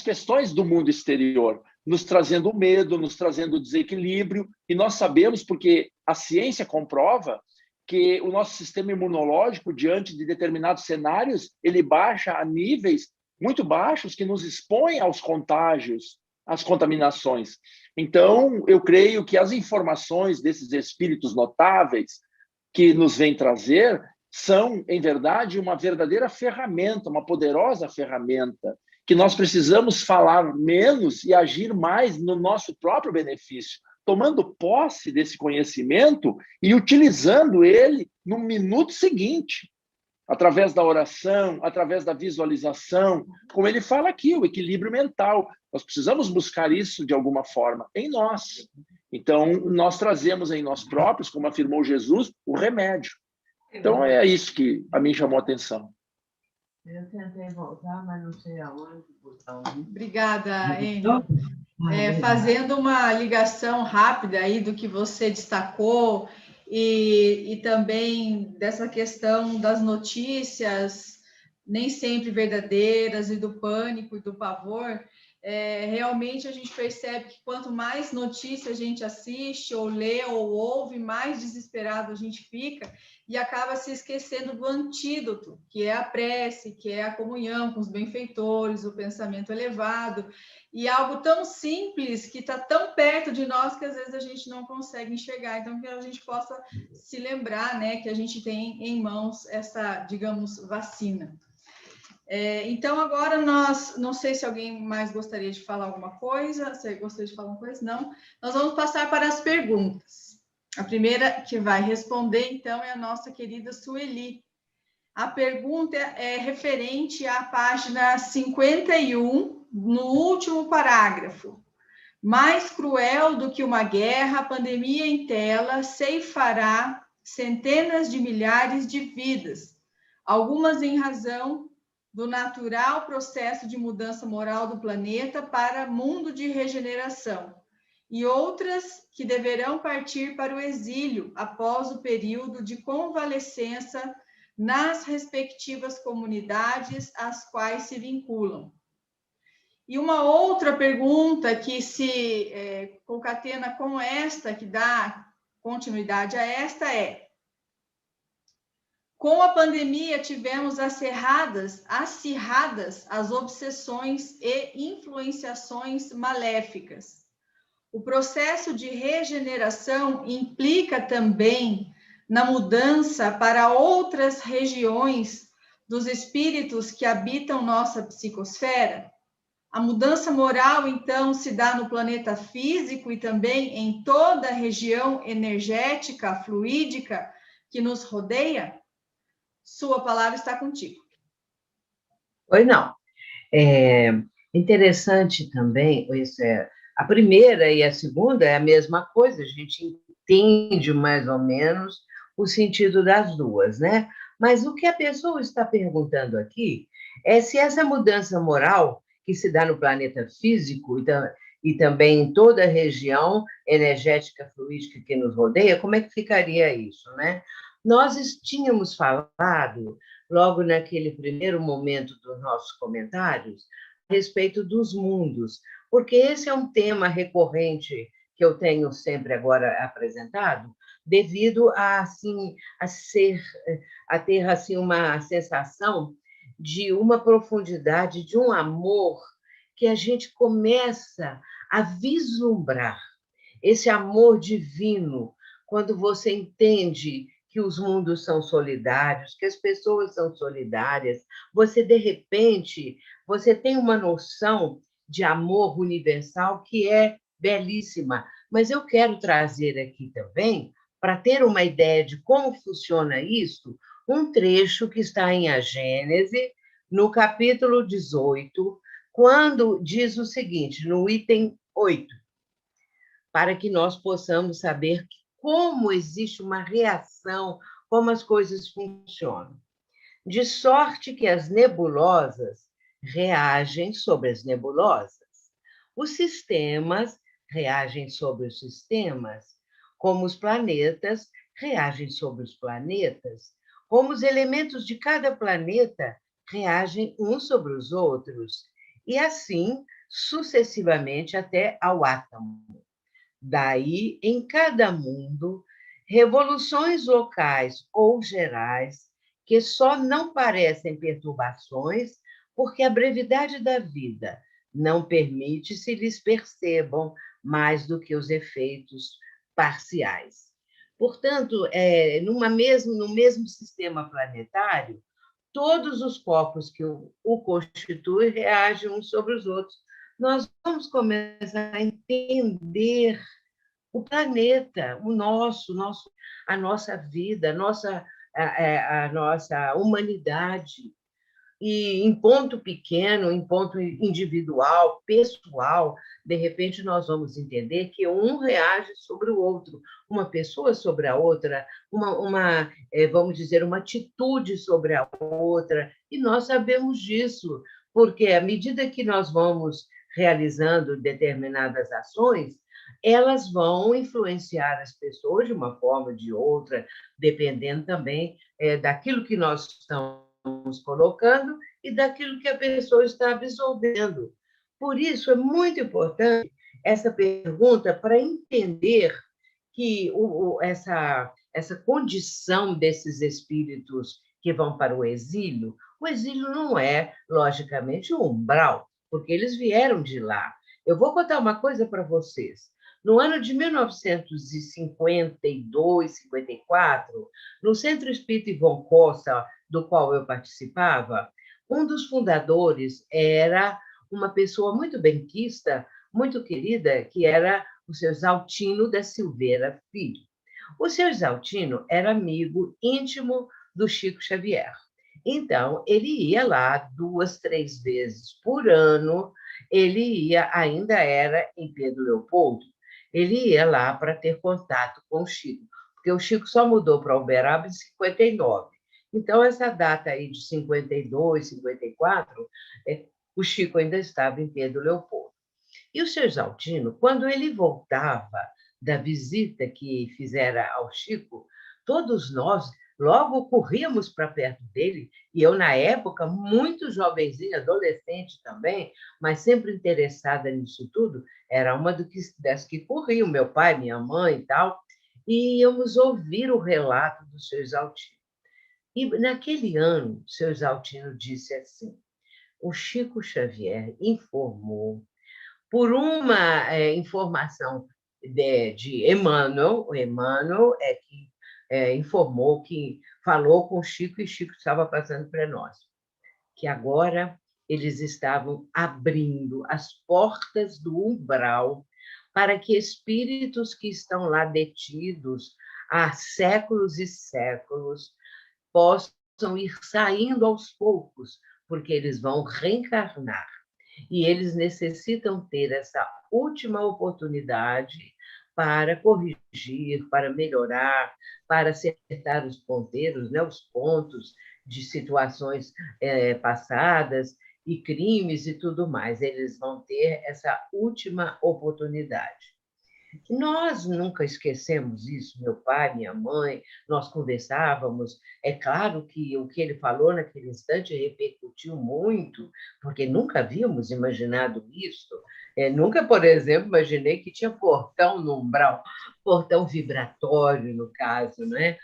questões do mundo exterior, nos trazendo medo, nos trazendo desequilíbrio, e nós sabemos, porque a ciência comprova, que o nosso sistema imunológico, diante de determinados cenários, ele baixa a níveis muito baixos que nos expõem aos contágios, às contaminações. Então, eu creio que as informações desses espíritos notáveis que nos vêm trazer são, em verdade, uma verdadeira ferramenta, uma poderosa ferramenta, que nós precisamos falar menos e agir mais no nosso próprio benefício, tomando posse desse conhecimento e utilizando ele no minuto seguinte, através da oração, através da visualização, como ele fala aqui, o equilíbrio mental. Nós precisamos buscar isso de alguma forma em nós. Então, nós trazemos em nós próprios, como afirmou Jesus, o remédio. Então, é isso que a mim chamou a atenção. Eu tentei voltar, mas não sei aonde botar. Obrigada, Enio. Fazendo uma ligação rápida aí do que você destacou e também dessa questão das notícias nem sempre verdadeiras e do pânico e do pavor, realmente a gente percebe que quanto mais notícia a gente assiste ou lê ou ouve, mais desesperado a gente fica e acaba se esquecendo do antídoto, que é a prece, que é a comunhão com os benfeitores, o pensamento elevado, e algo tão simples que está tão perto de nós que às vezes a gente não consegue enxergar. Então, que a gente possa se lembrar, né, que a gente tem em mãos essa, digamos, vacina. Então, agora nós, não sei se alguém mais gostaria de falar alguma coisa, se gostaria de falar alguma coisa, não. Nós vamos passar para as perguntas. A primeira que vai responder, então, é a nossa querida Sueli. A pergunta é referente à página 51, no último parágrafo. Mais cruel do que uma guerra, a pandemia em tela ceifará centenas de milhares de vidas, algumas em razão do natural processo de mudança moral do planeta para mundo de regeneração, e outras que deverão partir para o exílio após o período de convalescença nas respectivas comunidades às quais se vinculam. E uma outra pergunta que se concatena com esta, que dá continuidade a esta, é: com a pandemia tivemos acirradas as obsessões e influenciações maléficas. O processo de regeneração implica também na mudança para outras regiões dos espíritos que habitam nossa psicosfera. A mudança moral, então, se dá no planeta físico e também em toda a região energética, fluídica que nos rodeia? Sua palavra está contigo. Pois não. Interessante também, a primeira e a segunda é a mesma coisa, a gente entende mais ou menos o sentido das duas, né? Mas o que a pessoa está perguntando aqui é se essa mudança moral que se dá no planeta físico e também em toda a região energética fluídica que nos rodeia, como é que ficaria isso, né? Nós tínhamos falado, logo naquele primeiro momento dos nossos comentários, a respeito dos mundos, porque esse é um tema recorrente que eu tenho sempre agora apresentado, devido a ter assim uma sensação de uma profundidade, de um amor que a gente começa a vislumbrar. Esse amor divino, quando você entende que os mundos são solidários, que as pessoas são solidárias, você, de repente, você tem uma noção de amor universal que é belíssima. Mas eu quero trazer aqui também, para ter uma ideia de como funciona isso, um trecho que está em A Gênese, no capítulo 18, quando diz o seguinte, no item 8, para que nós possamos saber como existe uma reação, como as coisas funcionam. De sorte que as nebulosas reagem sobre as nebulosas. Os sistemas reagem sobre os sistemas, como os planetas reagem sobre os planetas, como os elementos de cada planeta reagem uns sobre os outros, e assim sucessivamente até ao átomo. Daí, em cada mundo, revoluções locais ou gerais que só não parecem perturbações porque a brevidade da vida não permite se lhes percebam mais do que os efeitos parciais. Portanto, no mesmo sistema planetário, todos os corpos que o constituem reagem uns sobre os outros. Nós vamos começar a entender o planeta, a nossa vida, a nossa humanidade. E em ponto pequeno, em ponto individual, pessoal, de repente nós vamos entender que um reage sobre o outro, uma pessoa sobre a outra, vamos dizer, uma atitude sobre a outra, e nós sabemos disso, porque à medida que nós vamos realizando determinadas ações, elas vão influenciar as pessoas de uma forma ou de outra, dependendo também daquilo que nós estamos colocando e daquilo que a pessoa está absorvendo. Por isso, é muito importante essa pergunta para entender que essa condição desses espíritos que vão para o exílio não é, logicamente, um umbral, porque eles vieram de lá. Eu vou contar uma coisa para vocês. No ano de 1952, 54, no Centro Espírita Ivon Costa, do qual eu participava, um dos fundadores era uma pessoa muito benquista, muito querida, que era o seu Exaltino da Silveira Filho. O seu Exaltino era amigo íntimo do Chico Xavier. Então, ele ia lá 2, 3 vezes por ano, ele ia, ainda era em Pedro Leopoldo, ele ia lá para ter contato com o Chico, porque o Chico só mudou para Uberaba em 59. Então, essa data aí de 52, 54, o Chico ainda estava em Pedro Leopoldo. E o seu Exaltino, quando ele voltava da visita que fizera ao Chico, todos nós logo corríamos para perto dele, e eu, na época, muito jovenzinha, adolescente também, mas sempre interessada nisso tudo, era uma das que corriam, meu pai, minha mãe e tal, e íamos ouvir o relato do seu Exaltino. E, naquele ano, o seu Exaltino disse assim: o Chico Xavier informou, por uma informação de Emmanuel, o Emmanuel é que informou, que falou com o Chico, e Chico estava passando para nós, que agora eles estavam abrindo as portas do umbral para que espíritos que estão lá detidos há séculos e séculos possam ir saindo aos poucos, porque eles vão reencarnar. E eles necessitam ter essa última oportunidade para corrigir, para melhorar, para acertar os ponteiros, né, os pontos de situações passadas e crimes e tudo mais. Eles vão ter essa última oportunidade. Nós nunca esquecemos isso, meu pai, minha mãe, nós conversávamos. É claro que o que ele falou naquele instante repercutiu muito, porque nunca havíamos imaginado isso. Nunca, por exemplo, imaginei que tinha portão no umbral, portão vibratório, no caso, né?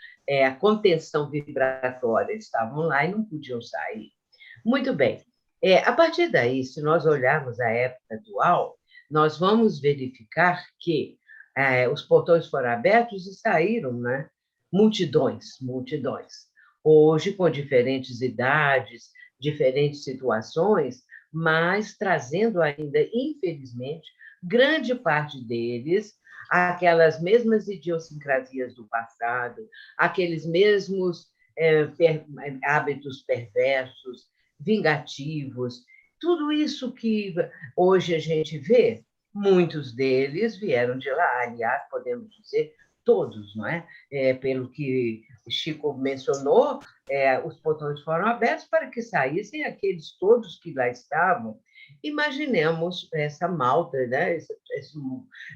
A contenção vibratória. Eles estavam lá e não podiam sair. Muito bem. A partir daí, se nós olharmos a época atual, nós vamos verificar que os portões foram abertos e saíram, né? Multidões. Hoje, com diferentes idades, diferentes situações, mas trazendo ainda, infelizmente, grande parte deles aquelas mesmas idiosincrasias do passado, aqueles mesmos hábitos perversos, vingativos, tudo isso que hoje a gente vê. Muitos deles vieram de lá, aliás, podemos dizer todos, não é? Pelo que Chico mencionou, os portões foram abertos para que saíssem aqueles todos que lá estavam. Imaginemos essa malta, né?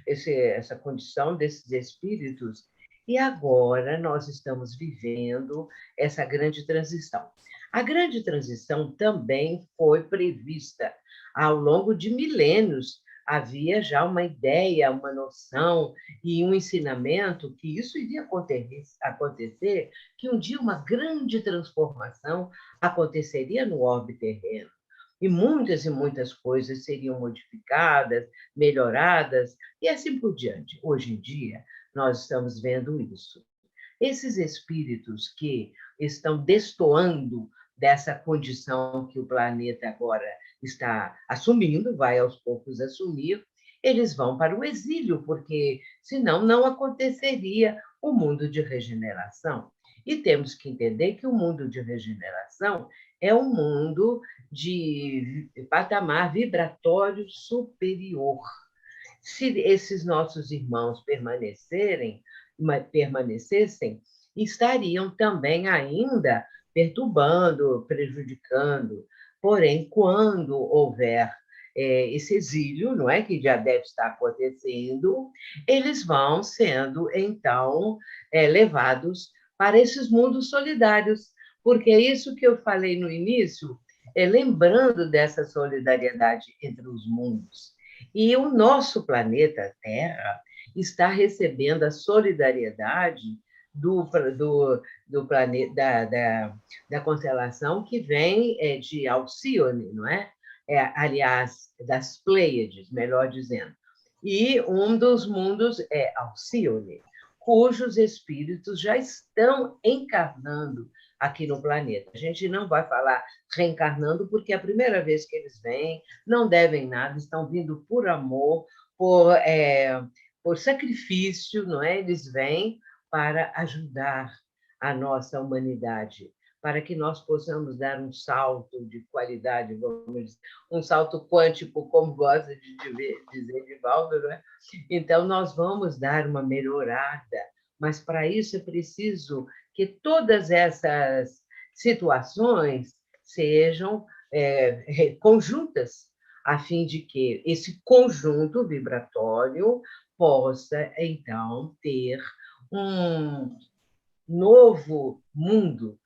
Essa condição desses espíritos. E agora nós estamos vivendo essa grande transição. A grande transição também foi prevista ao longo de milênios. Havia já uma ideia, uma noção e um ensinamento que isso iria acontecer, que um dia uma grande transformação aconteceria no orbe terreno. E muitas coisas seriam modificadas, melhoradas, e assim por diante. Hoje em dia, nós estamos vendo isso. Esses espíritos que estão destoando dessa condição que o planeta agora está assumindo, vai aos poucos assumir, eles vão para o exílio, porque senão não aconteceria o mundo de regeneração. E temos que entender que o mundo de regeneração é um mundo de patamar vibratório superior. Se esses nossos irmãos permanecessem, estariam também ainda perturbando, prejudicando. Porém, quando houver esse exílio, não é, que já deve estar acontecendo, eles vão sendo, então, levados para esses mundos solidários, porque é isso que eu falei no início, lembrando dessa solidariedade entre os mundos. E o nosso planeta Terra está recebendo a solidariedade do planeta, da constelação que vem de Alcíone, não é? Aliás, das Pleiades, melhor dizendo. E um dos mundos é Alcíone, cujos espíritos já estão encarnando aqui no planeta. A gente não vai falar reencarnando, porque é a primeira vez que eles vêm, não devem nada, estão vindo por amor, por sacrifício, não é? Eles vêm para ajudar a nossa humanidade, para que nós possamos dar um salto de qualidade, vamos dizer, um salto quântico, como gosta de dizer Divaldo, não é? Então, nós vamos dar uma melhorada, mas para isso é preciso que todas essas situações sejam conjuntas, a fim de que esse conjunto vibratório possa, então, ter um novo mundo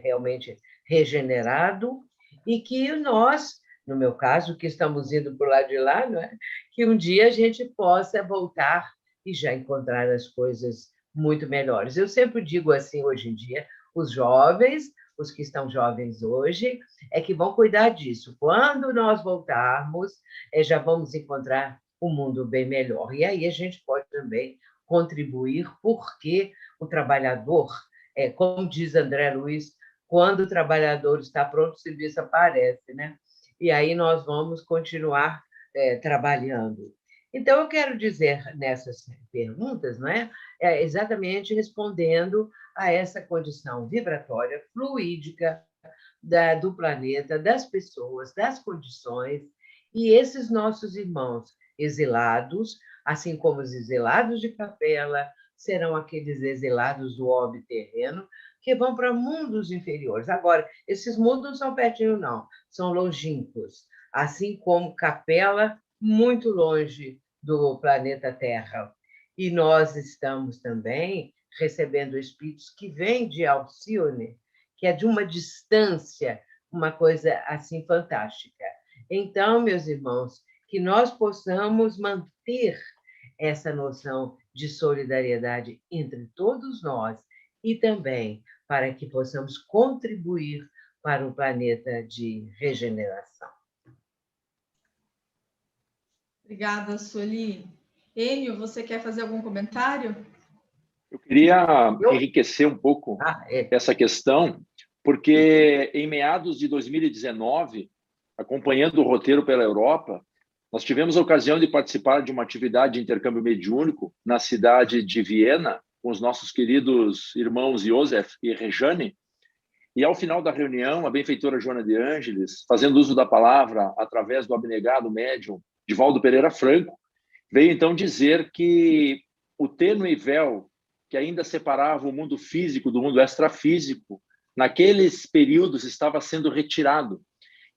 realmente regenerado e que nós, no meu caso, que estamos indo para o lado de lá, não é? Que um dia a gente possa voltar e já encontrar as coisas muito melhores. Eu sempre digo assim, hoje em dia, os jovens, os que estão jovens hoje, é que vão cuidar disso. Quando nós voltarmos, já vamos encontrar um mundo bem melhor. E aí a gente pode também contribuir, porque o trabalhador, como diz André Luiz, quando o trabalhador está pronto, o serviço aparece, né? E aí nós vamos continuar trabalhando. Então, eu quero dizer nessas perguntas, não é? Exatamente respondendo a essa condição vibratória, fluídica do planeta, das pessoas, das condições, e esses nossos irmãos exilados, assim como os exilados de Capela, serão aqueles exilados do orbe terreno, que vão para mundos inferiores. Agora, esses mundos não são pertinho, não, são longínquos, assim como Capela, muito longe do planeta Terra. E nós estamos também recebendo espíritos que vêm de Alcione, que é de uma distância, uma coisa assim fantástica. Então, meus irmãos, que nós possamos manter essa noção de solidariedade entre todos nós e também para que possamos contribuir para um planeta de regeneração. Obrigada, Sueli. Enio, você quer fazer algum comentário? Eu queria enriquecer um pouco essa questão, porque em meados de 2019, acompanhando o roteiro pela Europa, nós tivemos a ocasião de participar de uma atividade de intercâmbio mediúnico na cidade de Viena, com os nossos queridos irmãos Josef e Rejane. E, ao final da reunião, a benfeitora Joana de Ângeles, fazendo uso da palavra através do abnegado médium Divaldo Pereira Franco, veio então dizer que o tênue véu que ainda separava o mundo físico do mundo extrafísico, naqueles períodos estava sendo retirado,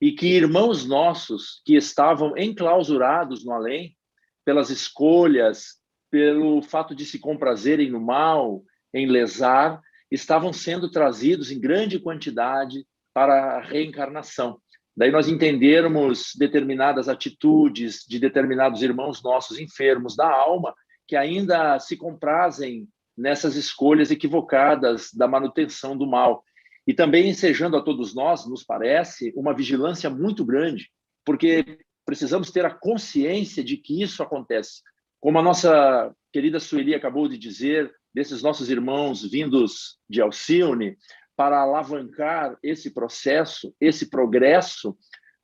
e que irmãos nossos que estavam enclausurados no além, pelas escolhas, pelo fato de se comprazerem no mal, em lesar, estavam sendo trazidos em grande quantidade para a reencarnação. Daí nós entendermos determinadas atitudes de determinados irmãos nossos enfermos da alma, que ainda se comprazem nessas escolhas equivocadas da manutenção do mal. E também ensejando a todos nós, nos parece, uma vigilância muito grande, porque precisamos ter a consciência de que isso acontece. Como a nossa querida Sueli acabou de dizer, desses nossos irmãos vindos de Alcione, para alavancar esse processo, esse progresso,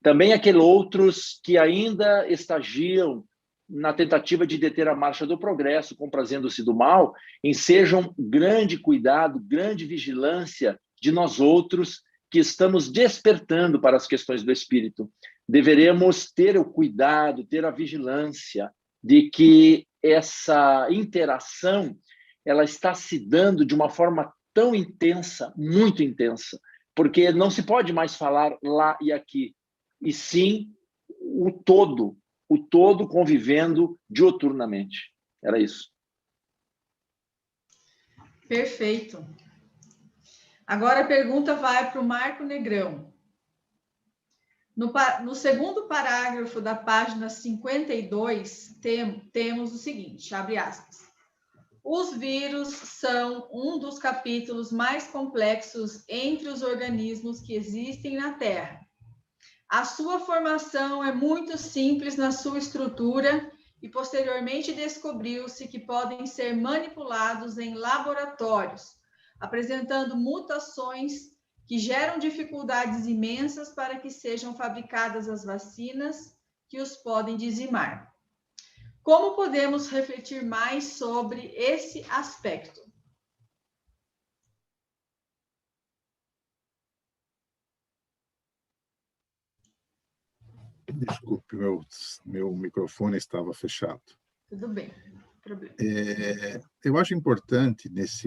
também aqueles outros que ainda estagiam na tentativa de deter a marcha do progresso, comprazendo-se do mal, ensejam grande cuidado, grande vigilância de nós outros que estamos despertando para as questões do espírito. Deveremos ter o cuidado, ter a vigilância de que essa interação ela está se dando de uma forma tão intensa, muito intensa, porque não se pode mais falar lá e aqui, e sim o todo convivendo diuturnamente. Era isso. Perfeito. Agora a pergunta vai para o Marco Negrão. No segundo parágrafo da página 52, temos o seguinte, abre aspas. Os vírus são um dos capítulos mais complexos entre os organismos que existem na Terra. A sua formação é muito simples na sua estrutura e posteriormente descobriu-se que podem ser manipulados em laboratórios, apresentando mutações que geram dificuldades imensas para que sejam fabricadas as vacinas que os podem dizimar. Como podemos refletir mais sobre esse aspecto? Desculpe, meu microfone estava fechado. Tudo bem, não tem problema. Eu acho importante nessa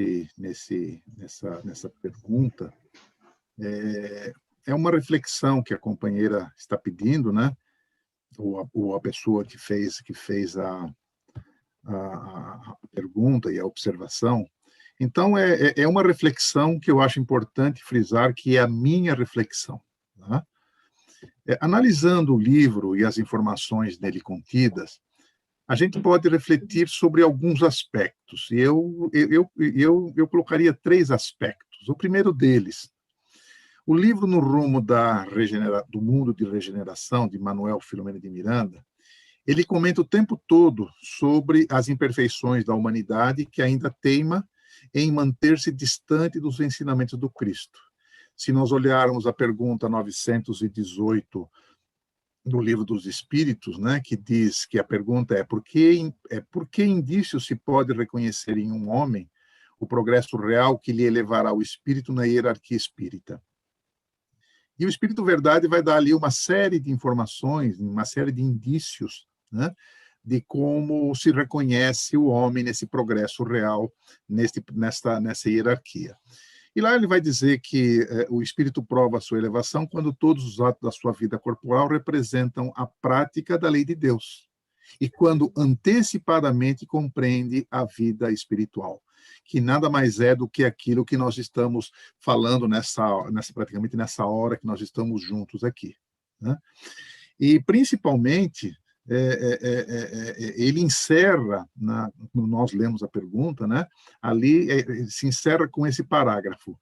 pergunta, é uma reflexão que a companheira está pedindo, né? Ou a pessoa que fez a pergunta e a observação. Então, é uma reflexão que eu acho importante frisar, que é a minha reflexão. Tá? Analisando o livro e as informações nele contidas, a gente pode refletir sobre alguns aspectos. E eu colocaria 3 aspectos. O primeiro deles, o livro No Rumo do Mundo de Regeneração, de Manuel Filomeno de Miranda, ele comenta o tempo todo sobre as imperfeições da humanidade que ainda teima em manter-se distante dos ensinamentos do Cristo. Se nós olharmos a pergunta 918 do Livro dos Espíritos, né, que diz que a pergunta é por que indício se pode reconhecer em um homem o progresso real que lhe elevará o espírito na hierarquia espírita? E o Espírito Verdade vai dar ali uma série de informações, uma série de indícios, né, de como se reconhece o homem nesse progresso real, nessa hierarquia. E lá ele vai dizer que o espírito prova a sua elevação quando todos os atos da sua vida corporal representam a prática da lei de Deus, e quando antecipadamente compreende a vida espiritual, que nada mais é do que aquilo que nós estamos falando praticamente nessa hora que nós estamos juntos aqui, né? E principalmente ele encerra, nós lemos a pergunta, né? Ali se encerra com esse parágrafo,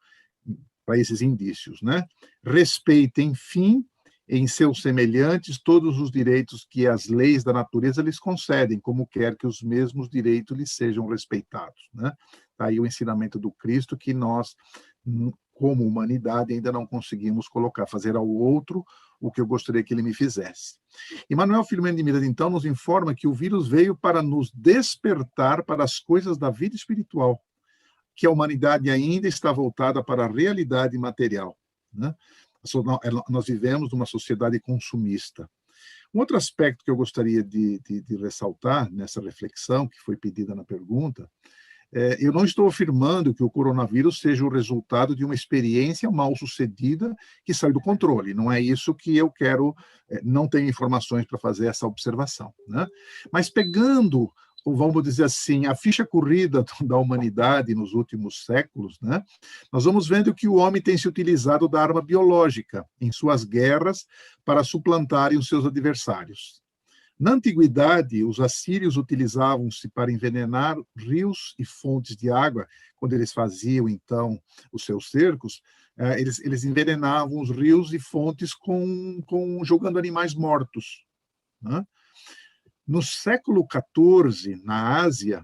para esses indícios, né? Respeitem, enfim, em seus semelhantes todos os direitos que as leis da natureza lhes concedem, como quer que os mesmos direitos lhes sejam respeitados, né? Tá aí o ensinamento do Cristo que nós, como humanidade, ainda não conseguimos fazer ao outro o que eu gostaria que ele me fizesse. E Manuel Filomeno de Miranda, então, nos informa que o vírus veio para nos despertar para as coisas da vida espiritual, que a humanidade ainda está voltada para a realidade material, né? Nós vivemos numa sociedade consumista. Um outro aspecto que eu gostaria de ressaltar nessa reflexão, que foi pedida na pergunta, eu não estou afirmando que o coronavírus seja o resultado de uma experiência mal sucedida que saiu do controle. Não é isso que eu quero, não tenho informações para fazer essa observação, né? Mas pegando, vamos dizer assim, a ficha corrida da humanidade nos últimos séculos, né? Nós vamos vendo que o homem tem se utilizado da arma biológica em suas guerras para suplantarem os seus adversários. Na antiguidade, os assírios utilizavam-se para envenenar rios e fontes de água. Quando eles faziam, então, os seus cercos, eles envenenavam os rios e fontes jogando animais mortos, né? No século XIV, na Ásia,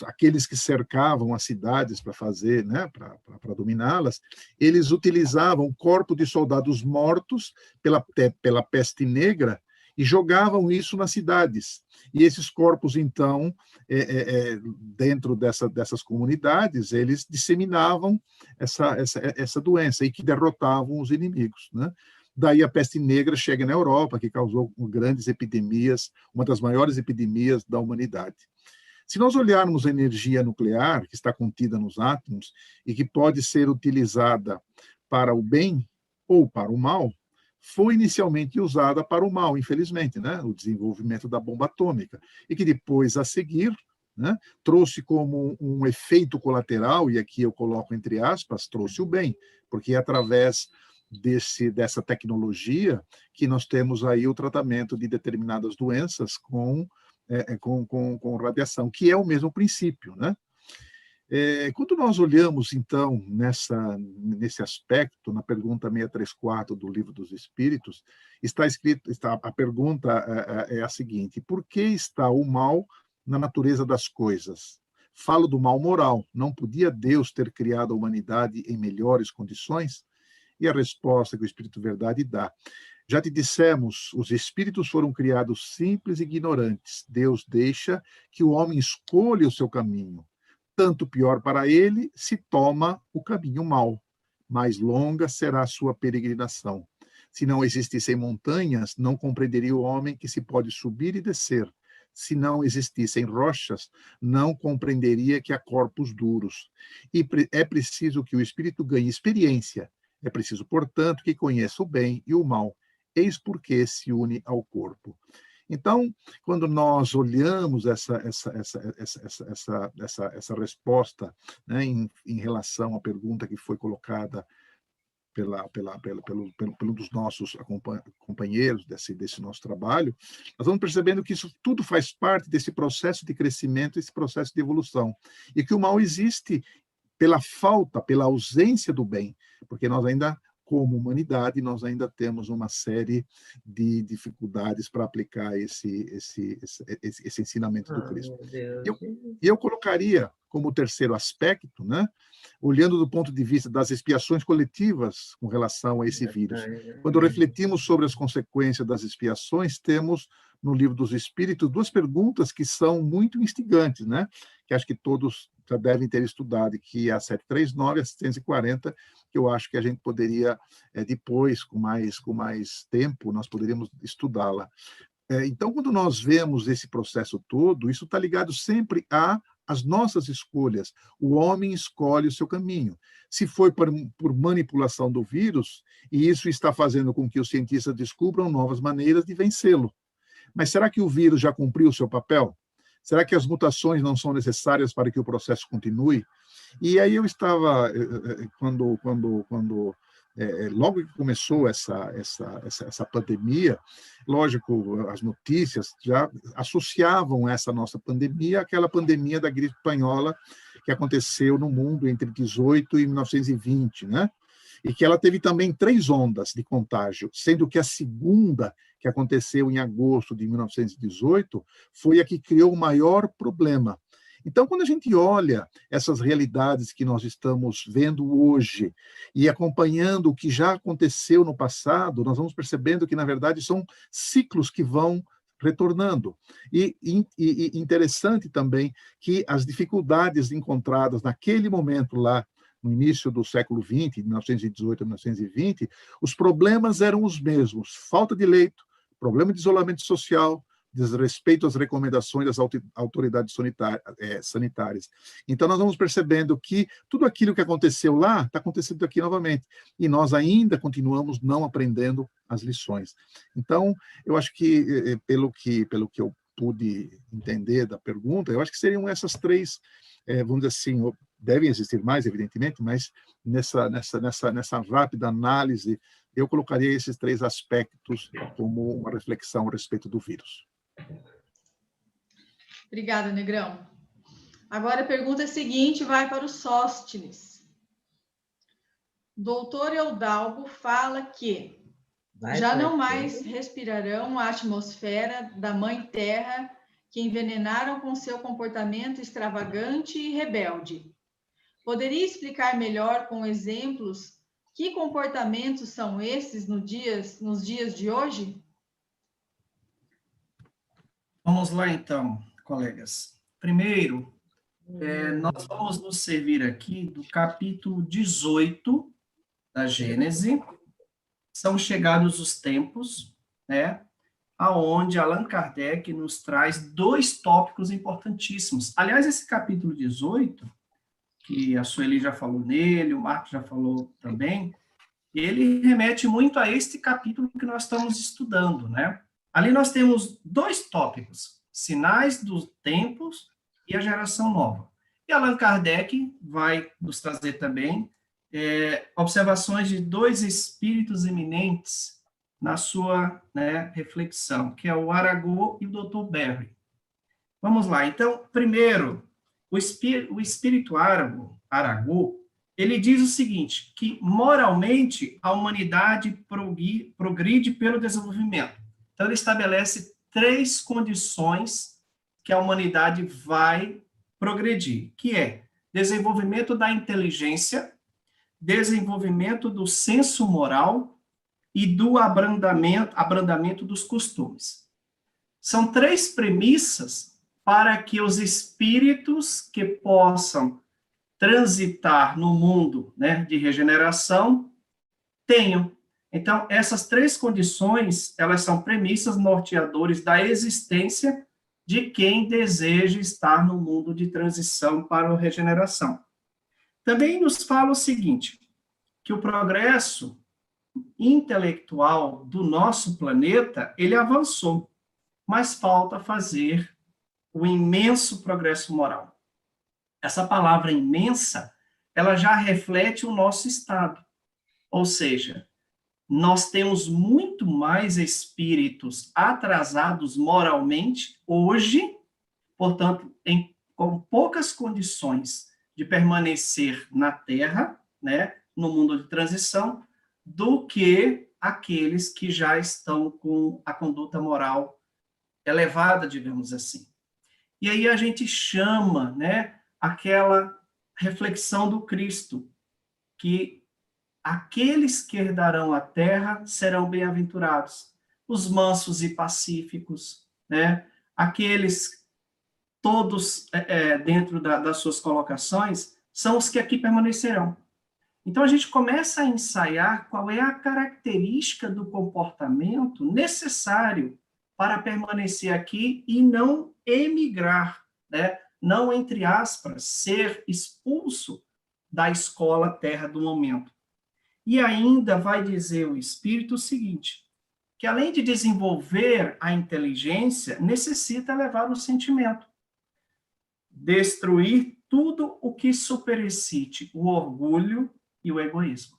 aqueles que cercavam as cidades para fazer, né, para dominá-las, eles utilizavam o corpo de soldados mortos pela peste negra e jogavam isso nas cidades. E esses corpos, então, dentro dessas comunidades, eles disseminavam essa doença e que derrotavam os inimigos, né? Daí a peste negra chega na Europa, que causou grandes epidemias, uma das maiores epidemias da humanidade. Se nós olharmos a energia nuclear, que está contida nos átomos, e que pode ser utilizada para o bem ou para o mal, foi inicialmente usada para o mal, infelizmente, né? O desenvolvimento da bomba atômica, e que depois, a seguir, né, trouxe como um efeito colateral, e aqui eu coloco entre aspas, trouxe o bem, porque é através dessa tecnologia que nós temos aí o tratamento de determinadas doenças com radiação, que é o mesmo princípio, né? Quando nós olhamos, então, nesse aspecto, na pergunta 634 do Livro dos Espíritos, a pergunta é a seguinte: por que está o mal na natureza das coisas? Falo do mal moral. Não podia Deus ter criado a humanidade em melhores condições? E a resposta que o Espírito Verdade dá: já te dissemos, os espíritos foram criados simples e ignorantes. Deus deixa que o homem escolha o seu caminho. Tanto pior para ele se toma o caminho mau. Mais longa será a sua peregrinação. Se não existissem montanhas, não compreenderia o homem que se pode subir e descer. Se não existissem rochas, não compreenderia que há corpos duros. E é preciso que o espírito ganhe experiência. É preciso, portanto, que conheça o bem e o mal. Eis porque se une ao corpo. Então, quando nós olhamos essa resposta, né, em relação à pergunta que foi colocada pelo dos nossos companheiros desse nosso trabalho, nós vamos percebendo que isso tudo faz parte desse processo de crescimento, esse processo de evolução, e que o mal existe pela falta, pela ausência do bem, porque nós ainda, como humanidade, nós ainda temos uma série de dificuldades para aplicar esse ensinamento do Cristo. Eu colocaria como terceiro aspecto, né, olhando do ponto de vista das expiações coletivas com relação a esse vírus. Quando refletimos sobre as consequências das expiações, temos no Livro dos Espíritos duas perguntas que são muito instigantes, né, que acho que todos já devem ter estudado, que é a 739 e a 740, que eu acho que a gente poderia, depois, com mais tempo, nós poderíamos estudá-la. Então, quando nós vemos esse processo todo, isso está ligado sempre às nossas escolhas. O homem escolhe o seu caminho. Se foi por manipulação do vírus, e isso está fazendo com que os cientistas descubram novas maneiras de vencê-lo. Mas será que o vírus já cumpriu o seu papel? Será que as mutações não são necessárias para que o processo continue? E aí eu estava, logo que começou essa pandemia, lógico, as notícias já associavam essa nossa pandemia àquela pandemia da gripe espanhola que aconteceu no mundo entre 18 e 1920, né? E que ela teve também 3 ondas de contágio, sendo que a segunda, que aconteceu em agosto de 1918, foi a que criou o maior problema. Então, quando a gente olha essas realidades que nós estamos vendo hoje e acompanhando o que já aconteceu no passado, nós vamos percebendo que, na verdade, são ciclos que vão retornando. E interessante também que as dificuldades encontradas naquele momento lá, no início do século XX, de 1918 a 1920, os problemas eram os mesmos: falta de leito, problema de isolamento social, desrespeito às recomendações das autoridades sanitárias. Então, nós vamos percebendo que tudo aquilo que aconteceu lá está acontecendo aqui novamente, e nós ainda continuamos não aprendendo as lições. Então, eu acho que, pelo que eu pude entender da pergunta, eu acho que seriam essas 3, vamos dizer assim, devem existir mais, evidentemente, mas nessa rápida análise, eu colocaria esses 3 aspectos como uma reflexão a respeito do vírus. Obrigada, Negrão. Agora a pergunta seguinte vai para o Sóstenes. Doutor Eudalbo fala que já não mais respirarão a atmosfera da Mãe Terra que envenenaram com seu comportamento extravagante e rebelde. Poderia explicar melhor com exemplos que comportamentos são esses nos dias de hoje? Vamos lá, então, colegas. Primeiro, nós vamos nos servir aqui do capítulo 18 da Gênese. São chegados os tempos, né, aonde Allan Kardec nos traz 2 tópicos importantíssimos. Aliás, esse capítulo 18, que a Sueli já falou nele, o Marcos já falou também, ele remete muito a este capítulo que nós estamos estudando, né? Ali nós temos 2 tópicos: sinais dos tempos e a geração nova. E Allan Kardec vai nos trazer também observações de 2 espíritos eminentes na sua, né, reflexão, que é o Arago e o Dr. Berry. Vamos lá. Então, primeiro, o espírito Arago, ele diz o seguinte, que moralmente a humanidade progride pelo desenvolvimento. Então, ele estabelece 3 condições que a humanidade vai progredir, que é desenvolvimento da inteligência, desenvolvimento do senso moral e do abrandamento dos costumes. São 3 premissas para que os espíritos que possam transitar no mundo, né, de regeneração tenham. Então, essas três condições, elas são premissas norteadores da existência de quem deseja estar no mundo de transição para a regeneração. Também nos fala o seguinte, que o progresso intelectual do nosso planeta, ele avançou, mas falta fazer o imenso progresso moral. Essa palavra imensa, ela já reflete o nosso estado, ou seja, nós temos muito mais espíritos atrasados moralmente hoje, portanto, com poucas condições de permanecer na Terra, né, no mundo de transição, do que aqueles que já estão com a conduta moral elevada, digamos assim. E aí a gente chama, né, aquela reflexão do Cristo, que aqueles que herdarão a terra serão bem-aventurados, os mansos e pacíficos, né? Aqueles, todos dentro das suas colocações, são os que aqui permanecerão. Então, a gente começa a ensaiar qual é a característica do comportamento necessário para permanecer aqui e não emigrar, né? Não, entre aspas, ser expulso da escola terra do momento. E ainda vai dizer o Espírito o seguinte, que além de desenvolver a inteligência, necessita levar o sentimento. Destruir tudo o que superexcite o orgulho e o egoísmo.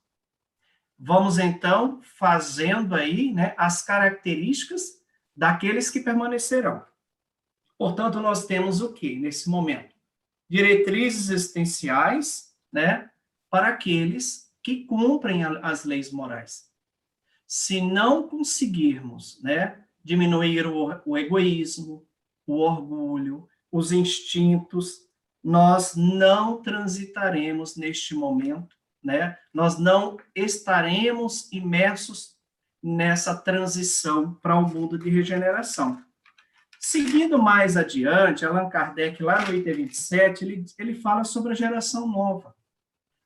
Vamos, então, fazendo aí, né, as características daqueles que permanecerão. Portanto, nós temos o quê nesse momento? Diretrizes existenciais, né, para aqueles que cumprem as leis morais. Se não conseguirmos, né, diminuir o egoísmo, o orgulho, os instintos, nós não transitaremos neste momento, né? Nós não estaremos imersos nessa transição para o mundo de regeneração. Seguindo mais adiante, Allan Kardec, lá no item 27, ele fala sobre a geração nova,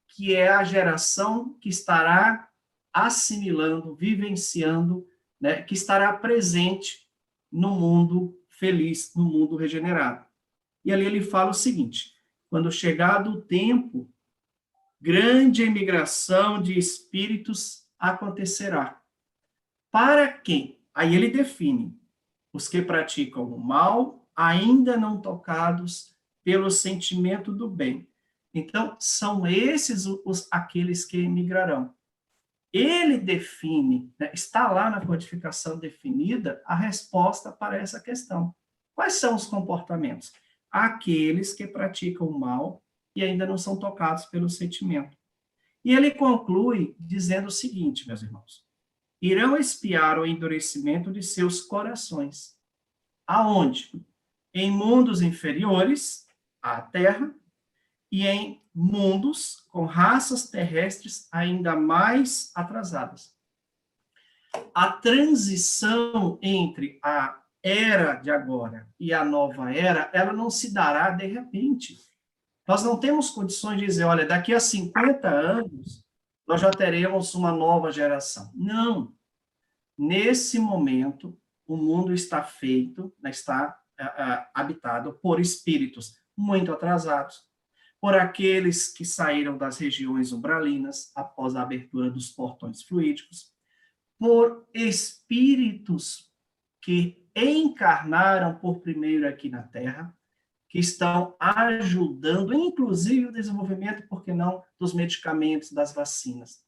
que é a geração que estará assimilando, vivenciando, né, que estará presente no mundo feliz, no mundo regenerado. E ali ele fala o seguinte, quando chegado o tempo, grande emigração de espíritos acontecerá. Para quem? Aí ele define, os que praticam o mal, ainda não tocados pelo sentimento do bem. Então, são esses aqueles que emigrarão. Ele define, né, está lá na codificação definida, a resposta para essa questão. Quais são os comportamentos? Aqueles que praticam o mal e ainda não são tocados pelo sentimento. E ele conclui dizendo o seguinte, meus irmãos, irão espiar o endurecimento de seus corações. Aonde? Em mundos inferiores à Terra, e em mundos com raças terrestres ainda mais atrasadas. A transição entre a era de agora e a nova era, ela não se dará de repente. Nós não temos condições de dizer, olha, daqui a 50 anos, nós já teremos uma nova geração. Não. Nesse momento, o mundo está feito, está habitado por espíritos muito atrasados, por aqueles que saíram das regiões umbralinas após a abertura dos portões fluídicos, por espíritos que encarnaram por primeiro aqui na Terra, que estão ajudando, inclusive, o desenvolvimento, por que não, dos medicamentos, das vacinas.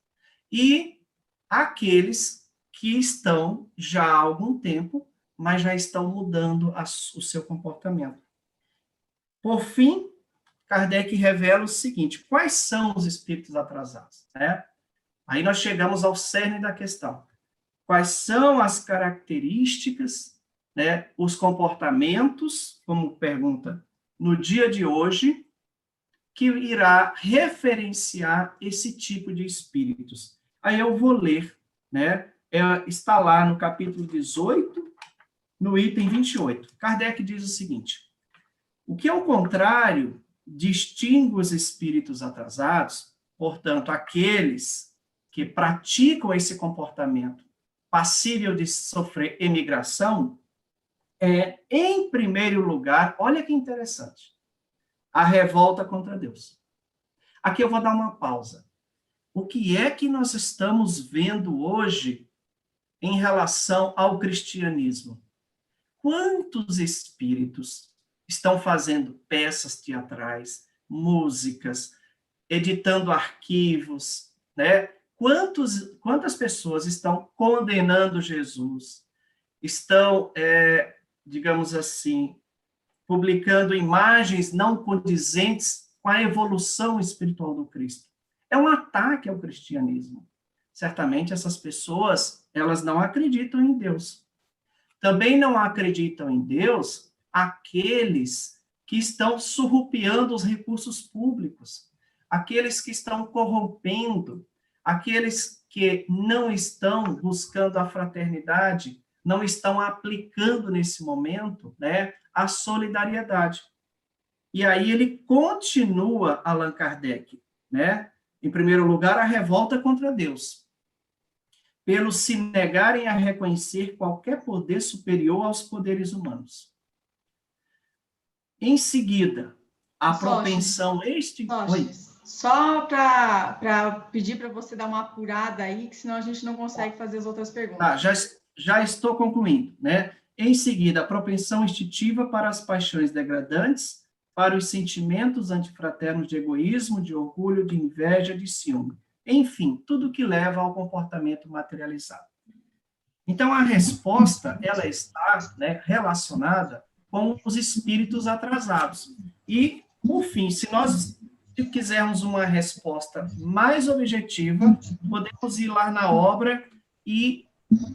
E aqueles que estão já há algum tempo, mas já estão mudando o seu comportamento. Por fim, Kardec revela o seguinte, quais são os espíritos atrasados? Né? Aí nós chegamos ao cerne da questão. Quais são as características, né, os comportamentos, como pergunta, no dia de hoje, que irá referenciar esse tipo de espíritos? Aí eu vou ler, né? Está lá no capítulo 18, no item 28. Kardec diz o seguinte, o que, ao contrário, distingue os espíritos atrasados, portanto, aqueles que praticam esse comportamento passível de sofrer emigração, em primeiro lugar, olha que interessante, a revolta contra Deus. Aqui eu vou dar uma pausa. O que é que nós estamos vendo hoje em relação ao cristianismo? Quantos espíritos estão fazendo peças teatrais, músicas, editando arquivos, né? Quantas pessoas estão condenando Jesus, estão, digamos assim, publicando imagens não condizentes com a evolução espiritual do Cristo? É um ataque ao cristianismo. Certamente essas pessoas, elas não acreditam em Deus. Também não acreditam em Deus aqueles que estão surrupiando os recursos públicos, aqueles que estão corrompendo, aqueles que não estão buscando a fraternidade, não estão aplicando nesse momento, né, a solidariedade. E aí ele continua, Allan Kardec, né? Em primeiro lugar, a revolta contra Deus, pelos se negarem a reconhecer qualquer poder superior aos poderes humanos. Em seguida, a propensão Só para pedir para você dar uma apurada aí, que senão a gente não consegue fazer as outras perguntas. Tá, já estou concluindo, né? Em seguida, a propensão instintiva para as paixões degradantes, para os sentimentos antifraternos de egoísmo, de orgulho, de inveja, de ciúme. Enfim, tudo que leva ao comportamento materializado. Então, a resposta, ela está, né, relacionada com os espíritos atrasados. E, por fim, se nós quisermos uma resposta mais objetiva, podemos ir lá na obra e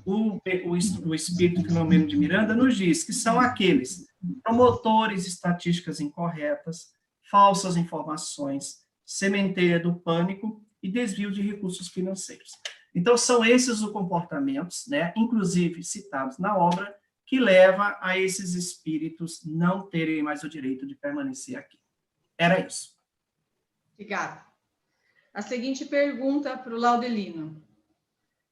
o Espírito Filomeno de Miranda nos diz que são aqueles promotores de estatísticas incorretas, falsas informações, sementeira do pânico e desvio de recursos financeiros. Então, são esses os comportamentos, né, inclusive citados na obra, que leva a esses espíritos não terem mais o direito de permanecer aqui. Era isso. Obrigada. A seguinte pergunta para o Laudelino.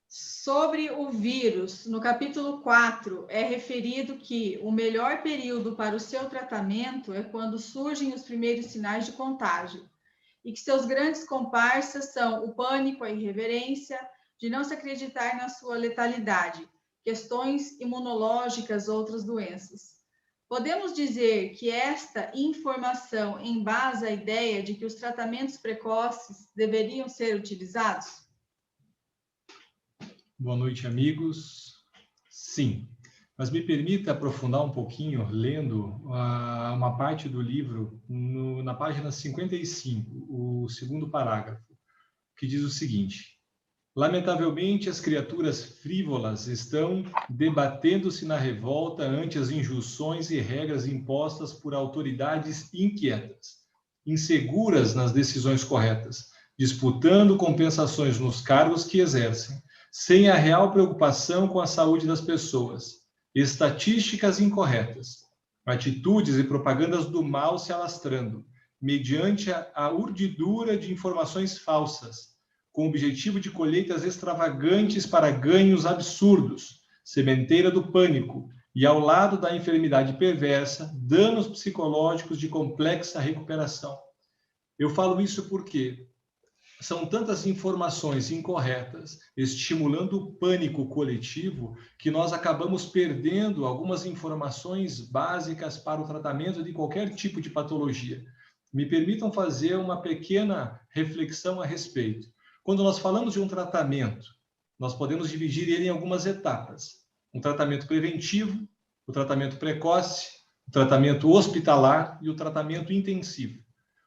Sobre o vírus, no capítulo 4, é referido que o melhor período para o seu tratamento é quando surgem os primeiros sinais de contágio, e que seus grandes comparsas são o pânico, a irreverência, de não se acreditar na sua letalidade, questões imunológicas, outras doenças. Podemos dizer que esta informação embasa a ideia de que os tratamentos precoces deveriam ser utilizados? Boa noite, amigos. Sim, mas me permita aprofundar um pouquinho, lendo uma parte do livro, na página 55, o segundo parágrafo, que diz o seguinte: lamentavelmente, as criaturas frívolas estão debatendo-se na revolta ante as injunções e regras impostas por autoridades inquietas, inseguras nas decisões corretas, disputando compensações nos cargos que exercem, sem a real preocupação com a saúde das pessoas, estatísticas incorretas, atitudes e propagandas do mal se alastrando, mediante a urdidura de informações falsas, com o objetivo de colheitas extravagantes para ganhos absurdos, sementeira do pânico, e ao lado da enfermidade perversa, danos psicológicos de complexa recuperação. Eu falo isso porque são tantas informações incorretas, estimulando o pânico coletivo, que nós acabamos perdendo algumas informações básicas para o tratamento de qualquer tipo de patologia. Me permitam fazer uma pequena reflexão a respeito. Quando nós falamos de um tratamento, nós podemos dividir ele em algumas etapas. Um tratamento preventivo, o tratamento precoce, o tratamento hospitalar e o tratamento intensivo.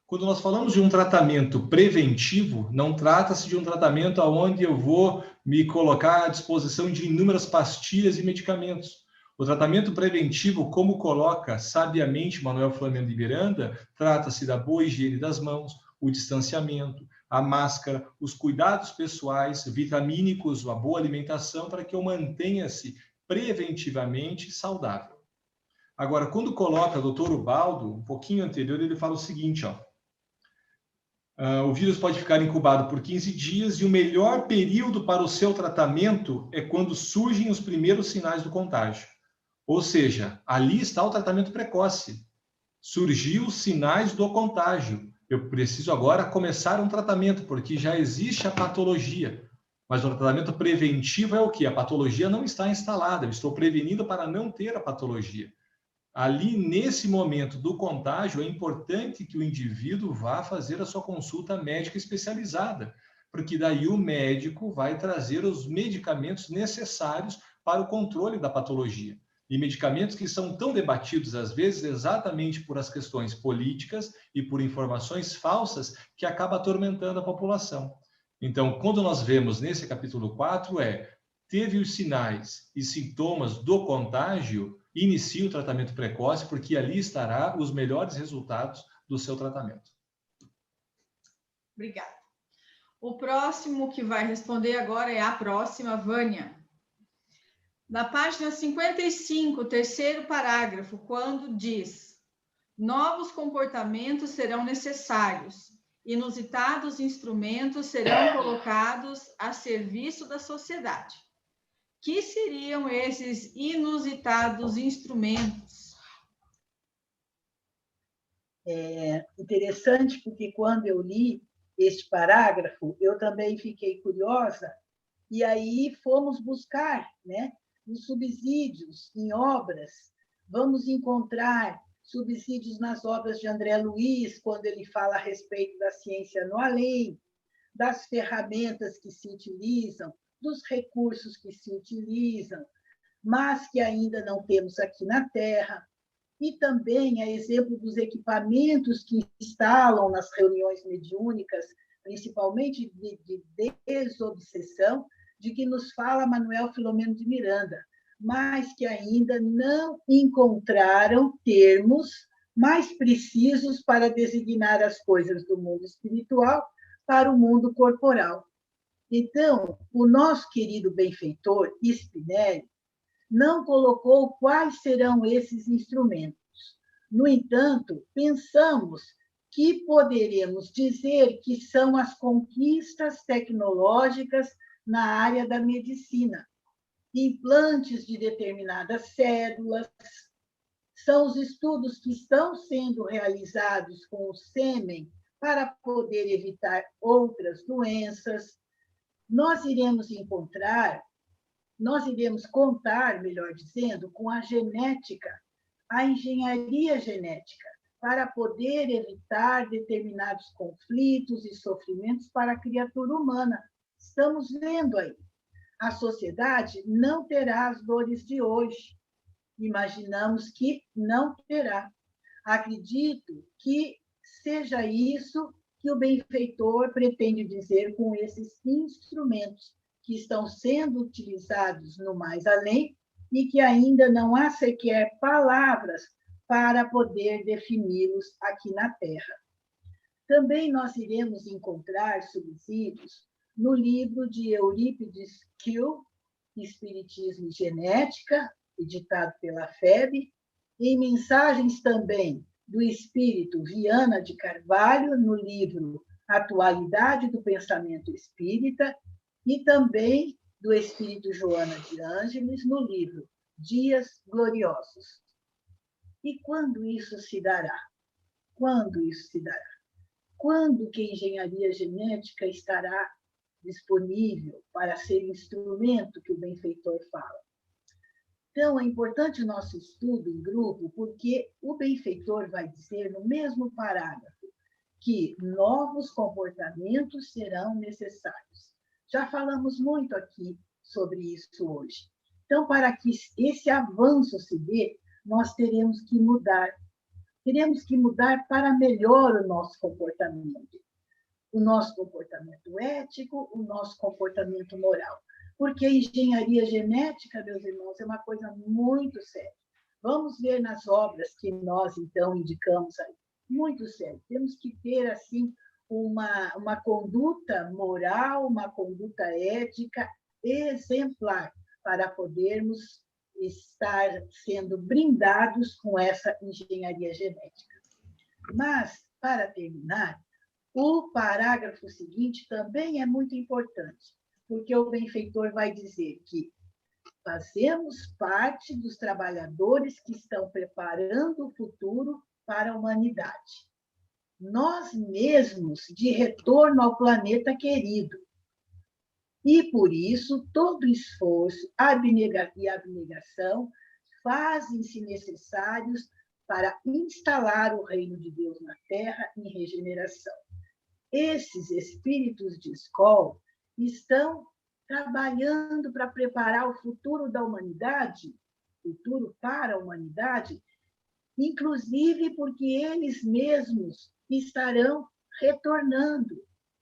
Quando nós falamos de um tratamento preventivo, não trata-se de um tratamento onde eu vou me colocar à disposição de inúmeras pastilhas e medicamentos. O tratamento preventivo, como coloca sabiamente Manuel Filomeno de Miranda, trata-se da boa higiene das mãos, o distanciamento, a máscara, os cuidados pessoais, vitamínicos, a boa alimentação, para que eu mantenha-se preventivamente saudável. Agora, quando coloca o Dr. Ubaldo, um pouquinho anterior, ele fala o seguinte, ó: O vírus pode ficar incubado por 15 dias e o melhor período para o seu tratamento é quando surgem os primeiros sinais do contágio. Ou seja, ali está o tratamento precoce. Surgiu os sinais do contágio. Eu preciso agora começar um tratamento, porque já existe a patologia. Mas o tratamento preventivo é o quê? A patologia não está instalada. Eu estou prevenindo para não ter a patologia. Ali, nesse momento do contágio, é importante que o indivíduo vá fazer a sua consulta médica especializada, porque daí o médico vai trazer os medicamentos necessários para o controle da patologia. E medicamentos que são tão debatidos, às vezes, exatamente por as questões políticas e por informações falsas que acaba atormentando a população. Então, quando nós vemos nesse capítulo 4, teve os sinais e sintomas do contágio, inicie o tratamento precoce, porque ali estará os melhores resultados do seu tratamento. Obrigada. O próximo que vai responder agora é a próxima, Vânia. Na página 55, terceiro parágrafo, quando diz: novos comportamentos serão necessários, inusitados instrumentos serão colocados a serviço da sociedade. Que seriam esses inusitados instrumentos? É interessante, porque quando eu li este parágrafo, eu também fiquei curiosa, e aí fomos buscar, né, os subsídios em obras. Vamos encontrar subsídios nas obras de André Luiz, quando ele fala a respeito da ciência no além, das ferramentas que se utilizam, dos recursos que se utilizam, mas que ainda não temos aqui na Terra, e também a exemplo dos equipamentos que instalam nas reuniões mediúnicas, principalmente de desobsessão, de que nos fala Manuel Filomeno de Miranda, mas que ainda não encontraram termos mais precisos para designar as coisas do mundo espiritual para o mundo corporal. Então, o nosso querido benfeitor Spinelli não colocou quais serão esses instrumentos. No entanto, pensamos que poderemos dizer que são as conquistas tecnológicas na área da medicina, implantes de determinadas células, são os estudos que estão sendo realizados com o sêmen para poder evitar outras doenças. Nós iremos contar, melhor dizendo, com a genética, a engenharia genética, para poder evitar determinados conflitos e sofrimentos para a criatura humana. Estamos vendo aí. A sociedade não terá as dores de hoje. Imaginamos que não terá. Acredito que seja isso que o benfeitor pretende dizer com esses instrumentos que estão sendo utilizados no mais além e que ainda não há sequer palavras para poder defini-los aqui na Terra. Também nós iremos encontrar subsídios no livro de Eurípides Kiel, Espiritismo e Genética, editado pela FEB, em mensagens também do espírito Viana de Carvalho, no livro Atualidade do Pensamento Espírita, e também do espírito Joana de Ângeles, no livro Dias Gloriosos. E quando isso se dará? Quando isso se dará? Quando que a engenharia genética estará disponível para ser instrumento que o benfeitor fala? Então, é importante o nosso estudo em grupo, porque o benfeitor vai dizer no mesmo parágrafo que novos comportamentos serão necessários. Já falamos muito aqui sobre isso hoje. Então, para que esse avanço se dê, nós teremos que mudar. Teremos que mudar para melhor o nosso comportamento. O nosso comportamento ético, o nosso comportamento moral. Porque a engenharia genética, meus irmãos, é uma coisa muito séria. Vamos ver nas obras que nós, então, indicamos aí. Muito sério. Temos que ter, assim, uma conduta moral, uma conduta ética exemplar para podermos estar sendo brindados com essa engenharia genética. Mas, para terminar, O parágrafo seguinte também é muito importante, porque o benfeitor vai dizer que fazemos parte dos trabalhadores que estão preparando o futuro para a humanidade. Nós mesmos de retorno ao planeta querido. E, por isso, todo esforço e abnegação fazem-se necessários para instalar o reino de Deus na Terra em regeneração. Esses espíritos de escola estão trabalhando para preparar o futuro da humanidade, futuro para a humanidade, inclusive porque eles mesmos estarão retornando,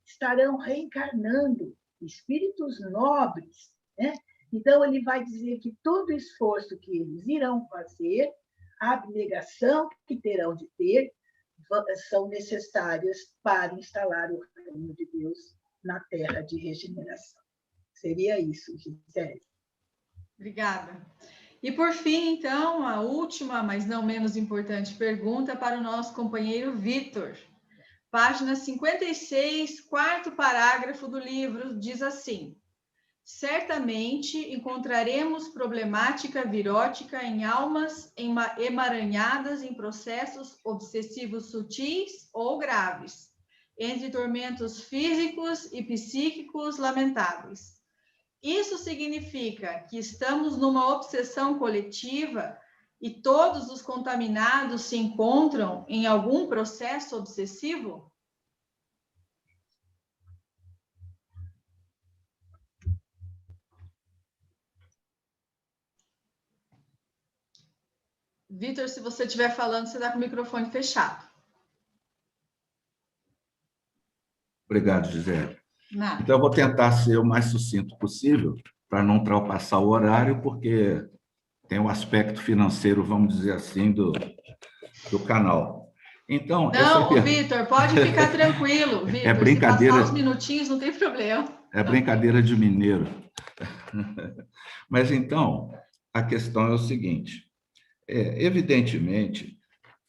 estarão reencarnando, espíritos nobres, né? Então, ele vai dizer que todo o esforço que eles irão fazer, a abnegação que terão de ter, são necessárias para instalar o reino de Deus na terra de regeneração. Seria isso, Gisele. Obrigada. E, por fim, então, a última, mas não menos importante pergunta para o nosso companheiro Vitor. Página 56, quarto parágrafo do livro, diz assim: certamente encontraremos problemática virótica em almas emaranhadas em processos obsessivos sutis ou graves, entre tormentos físicos e psíquicos lamentáveis. Isso significa que estamos numa obsessão coletiva e todos os contaminados se encontram em algum processo obsessivo? Vitor, se você estiver falando, você está com o microfone fechado. Obrigado, Gisele. Nada. Então, eu vou tentar ser o mais sucinto possível, para não ultrapassar o horário, porque tem o aspecto financeiro, vamos dizer assim, do canal. Então, não, Vitor, pode ficar tranquilo. Vitor, é brincadeira. Se passar uns minutinhos, não tem problema. É brincadeira de mineiro. Mas, então, a questão é o seguinte. Evidentemente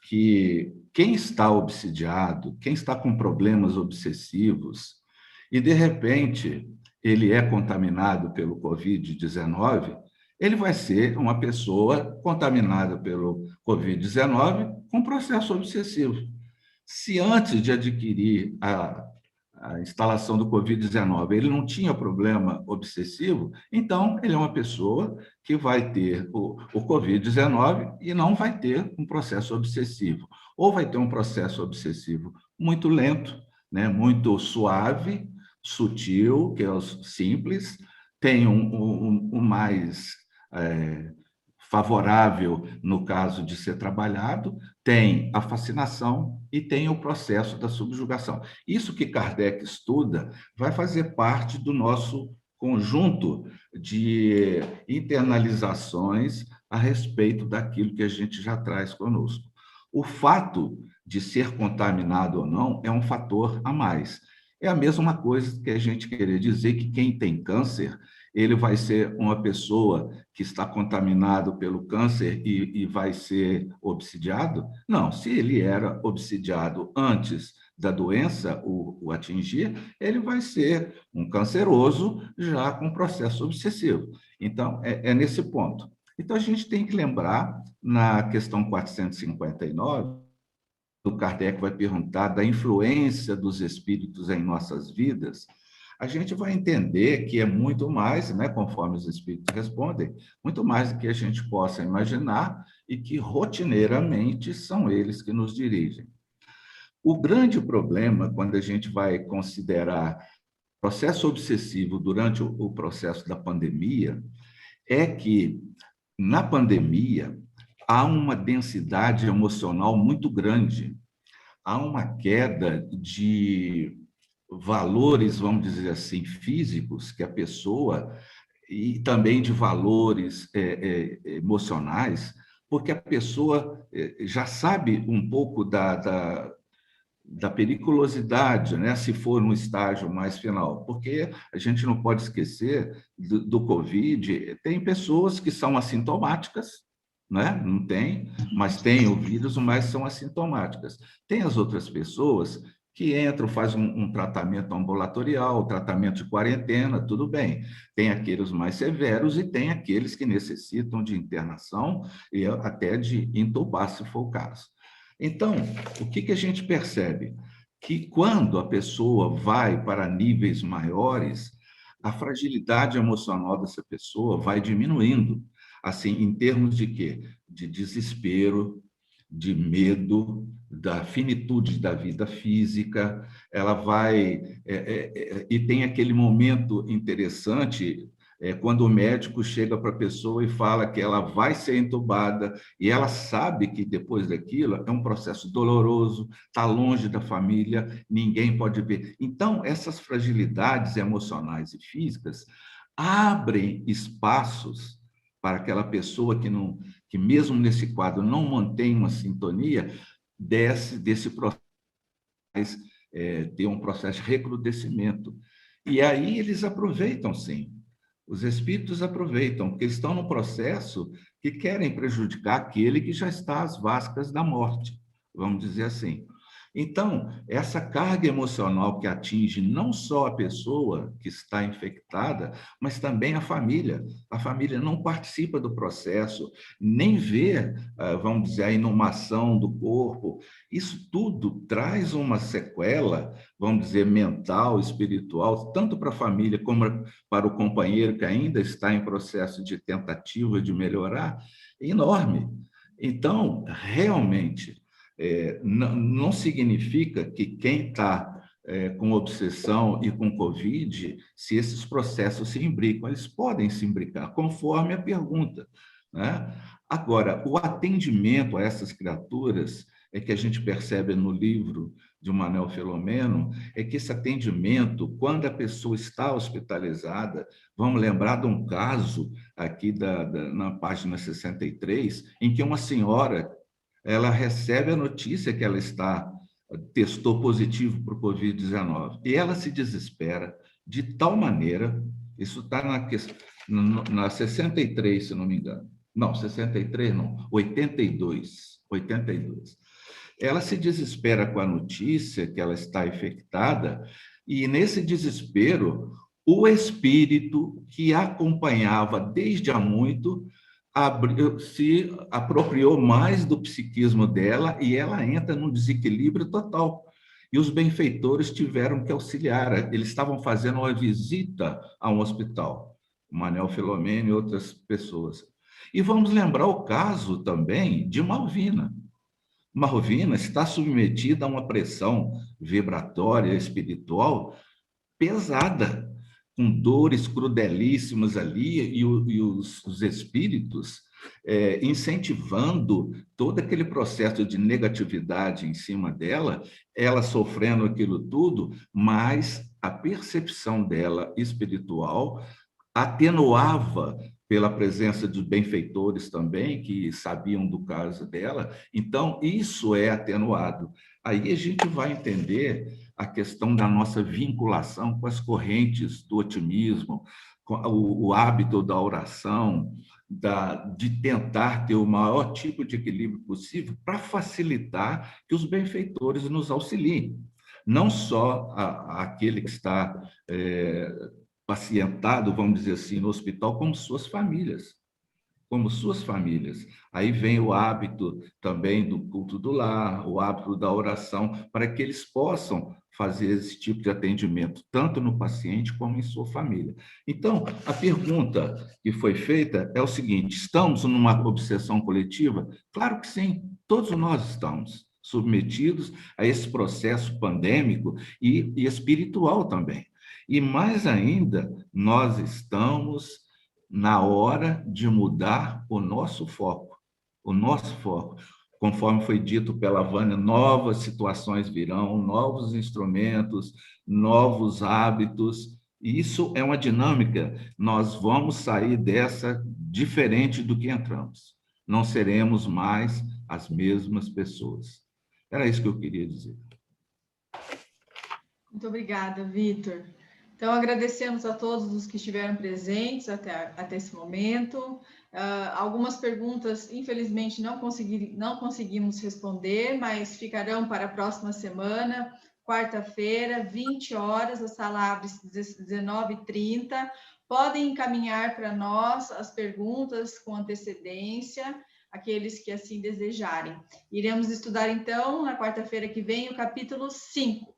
que quem está obsidiado, quem está com problemas obsessivos, e, de repente, ele é contaminado pelo Covid-19, ele vai ser uma pessoa contaminada pelo Covid-19 com processo obsessivo. Se antes de adquirir a instalação do Covid-19 ele não tinha problema obsessivo, então ele é uma pessoa que vai ter o Covid-19 e não vai ter um processo obsessivo. Ou vai ter um processo obsessivo muito lento, né, muito suave, sutil, que é o simples, tem um mais favorável no caso de ser trabalhado, tem a fascinação e tem o processo da subjugação. Isso que Kardec estuda vai fazer parte do nosso conjunto de internalizações a respeito daquilo que a gente já traz conosco. O fato de ser contaminado ou não é um fator a mais. É a mesma coisa que a gente querer dizer que quem tem câncer, ele vai ser uma pessoa que está contaminado pelo câncer e vai ser obsidiado? Não, se ele era obsidiado antes da doença o atingir, ele vai ser um canceroso já com processo obsessivo. Então, é nesse ponto. Então, a gente tem que lembrar, na questão 459, o Kardec vai perguntar da influência dos espíritos em nossas vidas, a gente vai entender que é muito mais, né, conforme os espíritos respondem, muito mais do que a gente possa imaginar e que rotineiramente são eles que nos dirigem. O grande problema, quando a gente vai considerar processo obsessivo durante o processo da pandemia, é que, na pandemia, há uma densidade emocional muito grande, há uma queda de valores, vamos dizer assim, físicos, que a pessoa, e também de valores emocionais, porque a pessoa já sabe um pouco da periculosidade, né, se for no estágio mais final, porque a gente não pode esquecer do Covid, tem pessoas que são assintomáticas, né? Não tem, mas tem o vírus, mas são assintomáticas. Tem as outras pessoas que entram, faz um tratamento ambulatorial, tratamento de quarentena, tudo bem. Tem aqueles mais severos e tem aqueles que necessitam de internação e até de intubar, se for o caso. Então, o que a gente percebe? Que quando a pessoa vai para níveis maiores, a fragilidade emocional dessa pessoa vai diminuindo, assim, em termos de quê? De desespero, de medo, da finitude da vida física, ela vai... e tem aquele momento interessante, quando o médico chega para a pessoa e fala que ela vai ser entubada, e ela sabe que depois daquilo é um processo doloroso, está longe da família, ninguém pode ver. Então, essas fragilidades emocionais e físicas abrem espaços para aquela pessoa que mesmo nesse quadro não mantém uma sintonia, desse processo, ter um processo de recrudescimento. E aí eles aproveitam, sim. Os espíritos aproveitam, porque eles estão no processo que querem prejudicar aquele que já está às vascas da morte, vamos dizer assim. Então, essa carga emocional que atinge não só a pessoa que está infectada, mas também a família. A família não participa do processo, nem vê, vamos dizer, a inumação do corpo. Isso tudo traz uma sequela, vamos dizer, mental, espiritual, tanto para a família como para o companheiro que ainda está em processo de tentativa de melhorar, enorme. Então, realmente... não significa que quem está com obsessão e com Covid, se esses processos se imbricam, eles podem se imbricar, conforme a pergunta, né? Agora, o atendimento a essas criaturas, que a gente percebe no livro de Manuel Filomeno, que esse atendimento, quando a pessoa está hospitalizada, vamos lembrar de um caso aqui na página 63, em que uma senhora... ela recebe a notícia que ela testou positivo para o Covid-19 e ela se desespera de tal maneira, isso está na 63, se não me engano. Não, 63 não, 82. Ela se desespera com a notícia que ela está infectada e, nesse desespero, o espírito que a acompanhava desde há muito se apropriou mais do psiquismo dela e ela entra num desequilíbrio total. E os benfeitores tiveram que auxiliar. Eles estavam fazendo uma visita a um hospital, Manuel Filomeno e outras pessoas. E vamos lembrar o caso também de Malvina. Malvina está submetida a uma pressão vibratória espiritual pesada, com dores crudelíssimas ali, e os espíritos incentivando todo aquele processo de negatividade em cima dela, ela sofrendo aquilo tudo, mas a percepção dela espiritual atenuava pela presença de benfeitores também, que sabiam do caso dela. Então, isso é atenuado. Aí a gente vai entender a questão da nossa vinculação com as correntes do otimismo, com o hábito da oração, de tentar ter o maior tipo de equilíbrio possível para facilitar que os benfeitores nos auxiliem. Não só aquele que está pacientado, vamos dizer assim, no hospital, como suas famílias. Aí vem o hábito também do culto do lar, o hábito da oração, para que eles possam fazer esse tipo de atendimento, tanto no paciente como em sua família. Então, a pergunta que foi feita é o seguinte: estamos numa obsessão coletiva? Claro que sim, todos nós estamos submetidos a esse processo pandêmico e espiritual também. E mais ainda, nós estamos na hora de mudar o nosso foco. Conforme foi dito pela Vânia, novas situações virão, novos instrumentos, novos hábitos. E isso é uma dinâmica. Nós vamos sair dessa diferente do que entramos. Não seremos mais as mesmas pessoas. Era isso que eu queria dizer. Muito obrigada, Vitor. Então, agradecemos a todos os que estiveram presentes até esse momento. Algumas perguntas, infelizmente, não conseguimos responder, mas ficarão para a próxima semana, quarta-feira, 20 horas, a sala abre às 19h30. Podem encaminhar para nós as perguntas com antecedência, aqueles que assim desejarem. Iremos estudar, então, na quarta-feira que vem, o capítulo 5.